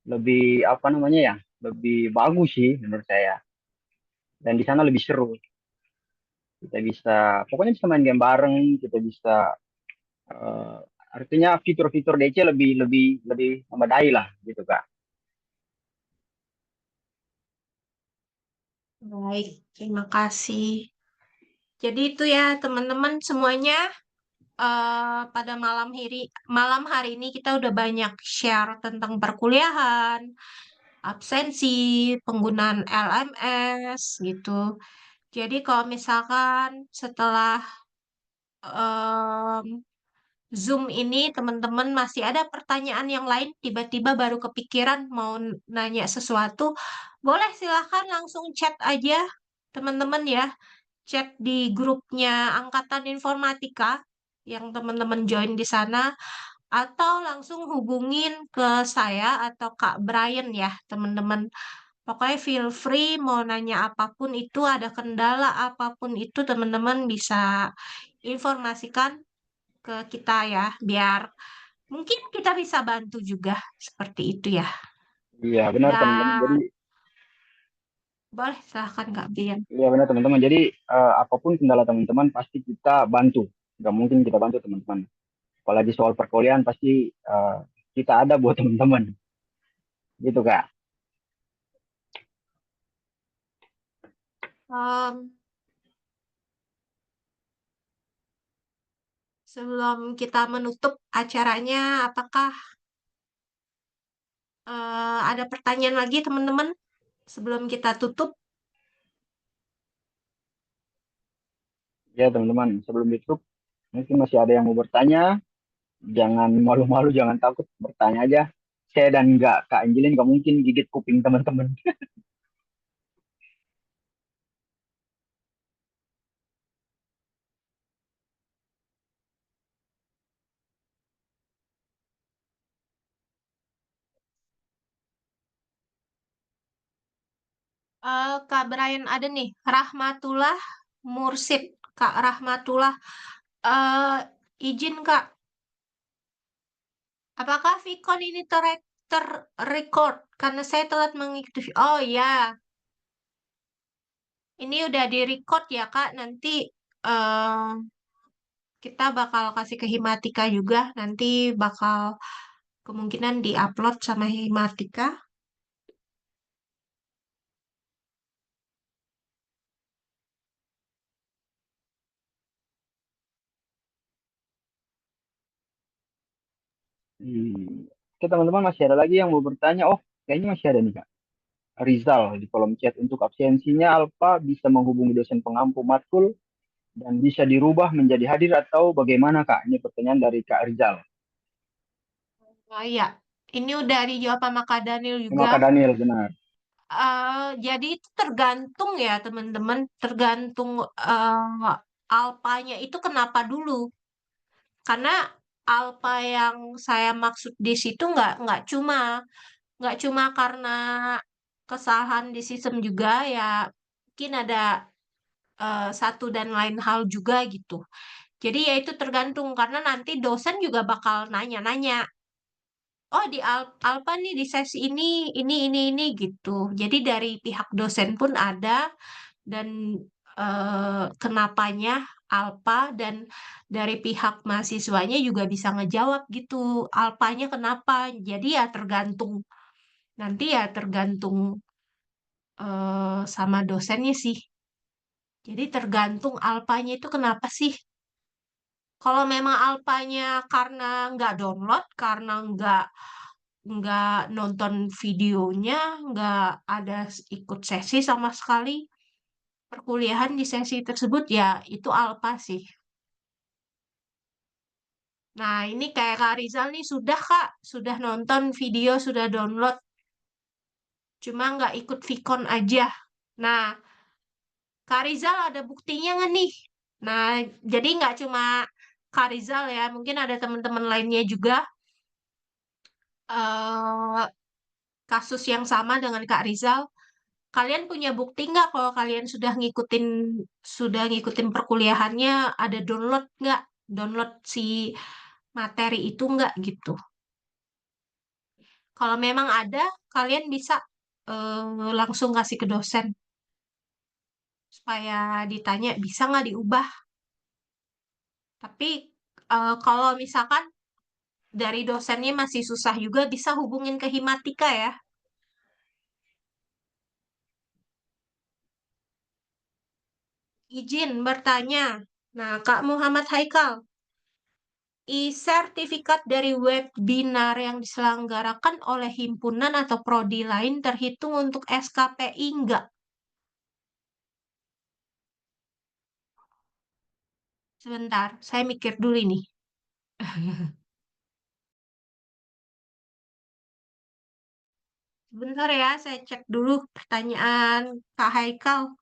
lebih apa namanya ya, lebih bagus sih menurut saya. Dan di sana lebih seru. Kita bisa, pokoknya bisa main game bareng, kita bisa eh, artinya fitur-fitur DC lebih lebih lebih memadai lah gitu Kak. Baik, terima kasih. Jadi itu ya teman-teman semuanya, pada malam hari ini kita udah banyak share tentang perkuliahan, absensi, penggunaan LMS gitu. Jadi kalau misalkan setelah em, Zoom ini teman-teman masih ada pertanyaan yang lain, tiba-tiba baru kepikiran mau nanya sesuatu, boleh silahkan langsung chat aja teman-teman ya. Chat di grupnya Angkatan Informatika yang teman-teman join di sana, atau langsung hubungin ke saya atau Kak Brian ya teman-teman. Pokoknya feel free mau nanya apapun itu, ada kendala apapun itu teman-teman bisa informasikan ke kita ya, biar mungkin kita bisa bantu juga seperti itu ya. Iya benar teman-teman. Jadi Dan boleh silahkan Kak Brian. iya benar teman-teman. Jadi apapun kendala teman-teman pasti kita bantu. Gak mungkin kita bantu teman-teman. Apalagi soal perkuliahan pasti kita ada buat teman-teman. Gitu Kak. Em, Sebelum kita menutup acaranya, apakah ada pertanyaan lagi teman-teman sebelum kita tutup? Ya teman-teman, sebelum ditutup mungkin masih ada yang mau bertanya. Jangan malu-malu, jangan takut, bertanya aja. Saya dan nggak Kak Angelin nggak mungkin gigit kuping teman-teman. Kak Brian ada nih, Rahmatullah Mursid. Kak Rahmatullah, eh izin Kak, apakah Vicon ini terrecord? Karena saya telat mengikuti. Oh ya, ini udah di-record ya Kak. Nanti eh kita bakal kasih ke Himatika juga. Nanti bakal kemungkinan di-upload sama Himatika. Oke teman-teman, masih ada lagi yang mau bertanya. Oh, kayaknya masih ada nih Kak. Rizal di kolom chat, untuk absensinya Alfa bisa menghubungi dosen pengampu matkul dan bisa dirubah menjadi hadir atau bagaimana Kak? Ini pertanyaan dari Kak Rizal. Oh iya, ini udah dijawab sama Kak Daniel Terima juga. Kak Daniel, benar. Jadi itu tergantung ya teman-teman, tergantung alpanya itu kenapa dulu. Karena alpa yang saya maksud di situ nggak cuma karena kesalahan di sistem juga ya, mungkin ada satu dan lain hal juga gitu. Jadi ya itu tergantung karena nanti dosen juga bakal nanya-nanya. oh di Alpa nih di sesi ini gitu. Jadi dari pihak dosen pun ada dan kenapanya Alpa dan dari pihak mahasiswanya juga bisa ngejawab gitu. Alpanya kenapa? Jadi ya tergantung nanti ya tergantung sama dosennya sih. Jadi tergantung Alpanya itu kenapa sih? Kalau memang Alpanya karena nggak download, karena nggak nonton videonya, nggak ada ikut sesi sama sekali, perkuliahan di sesi tersebut ya itu Alpa sih. Nah ini kayak Kak Rizal nih sudah Kak, sudah nonton video, sudah download, cuma nggak ikut Vicon aja. Nah Kak Rizal ada buktinya nggak nih? Nah jadi nggak cuma Kak Rizal ya, mungkin ada teman-teman lainnya juga eh kasus yang sama dengan Kak Rizal. Kalian punya bukti nggak kalau kalian sudah ngikutin perkuliahannya, ada download nggak? Download si materi itu nggak gitu. Kalau memang ada, kalian bisa langsung kasih ke dosen supaya ditanya bisa nggak diubah. Tapi kalau misalkan dari dosennya masih susah juga, bisa hubungin ke Himatika ya. Izin bertanya. Nah, Kak Muhammad Haikal, e-sertifikat dari webinar yang diselenggarakan oleh himpunan atau prodi lain terhitung untuk SKPI enggak? Sebentar, saya mikir dulu ini. Sebentar ya, saya cek dulu pertanyaan Kak Haikal.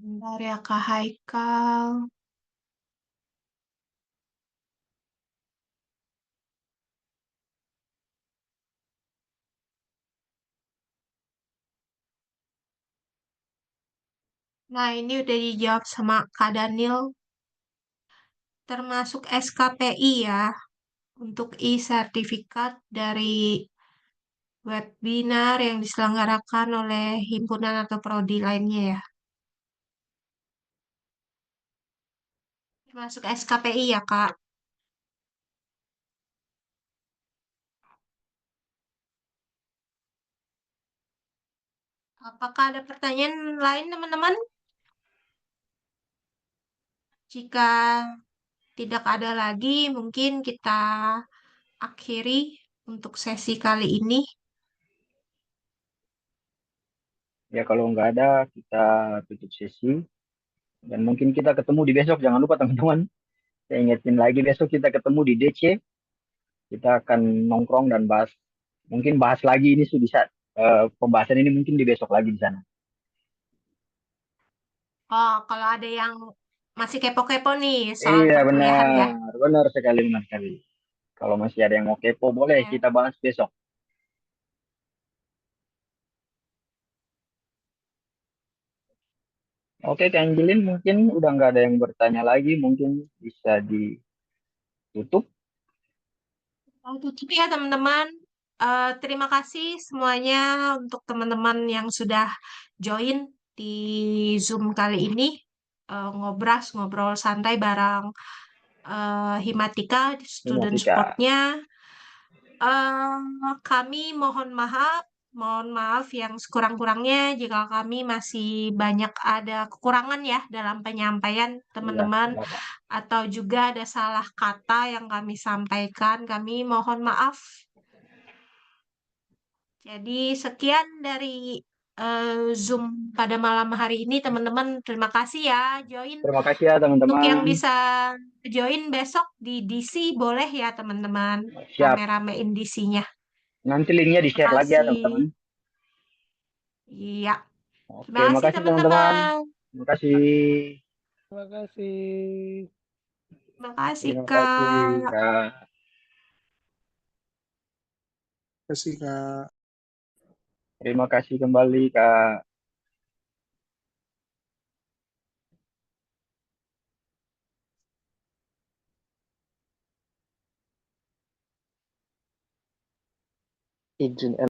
Bentar ya Kak Haikal. Nah, ini udah dijawab sama Kak Daniel. Termasuk SKPI ya, untuk e-sertifikat dari webinar yang diselenggarakan oleh himpunan atau prodi lainnya ya. Termasuk SKPI ya, Kak. Apakah ada pertanyaan lain, teman-teman? Jika tidak ada lagi, mungkin kita akhiri untuk sesi kali ini. Ya kalau nggak ada kita tutup sesi dan mungkin kita ketemu di besok. Jangan lupa teman-teman. Saya ingetin lagi besok kita ketemu di DC. Kita akan nongkrong dan mungkin bahas lagi ini bisa pembahasan ini mungkin di besok lagi di sana. Oh, kalau ada yang masih kepo-kepo nih soal Iya perkuliahan ya. benar sekali benar sekali. Kalau masih ada yang mau kepo boleh Ya. kita bahas besok. Oke, Kak Angelin mungkin udah nggak ada yang bertanya lagi, mungkin bisa ditutup. Mau tutup ya teman-teman. Terima kasih semuanya untuk teman-teman yang sudah join di Zoom kali ini. Ngobrol santai bareng Himatika, student Himatika. supportnya. Kami mohon maaf Mohon maaf yang sekurang-kurangnya jika kami masih banyak ada kekurangan ya dalam penyampaian Iya, teman-teman, iya, Kak. atau juga ada salah kata yang kami sampaikan, kami mohon maaf. Jadi sekian dari Zoom pada malam hari ini teman-teman. Terima kasih ya join. Terima kasih ya Untuk yang teman-teman. bisa join besok di DC boleh ya teman-teman. Siap. Rame-ramein DC-nya. Nanti linknya Terima di-share lagi ya kasih. teman-teman. Iya. Oke, Terima kasih makasih teman-teman. teman-teman. Terima kasih. Terima kasih. Terima kasih Terima kasih, Kak. Kak. Kasih Kak. Terima kasih kembali, Kak. Izin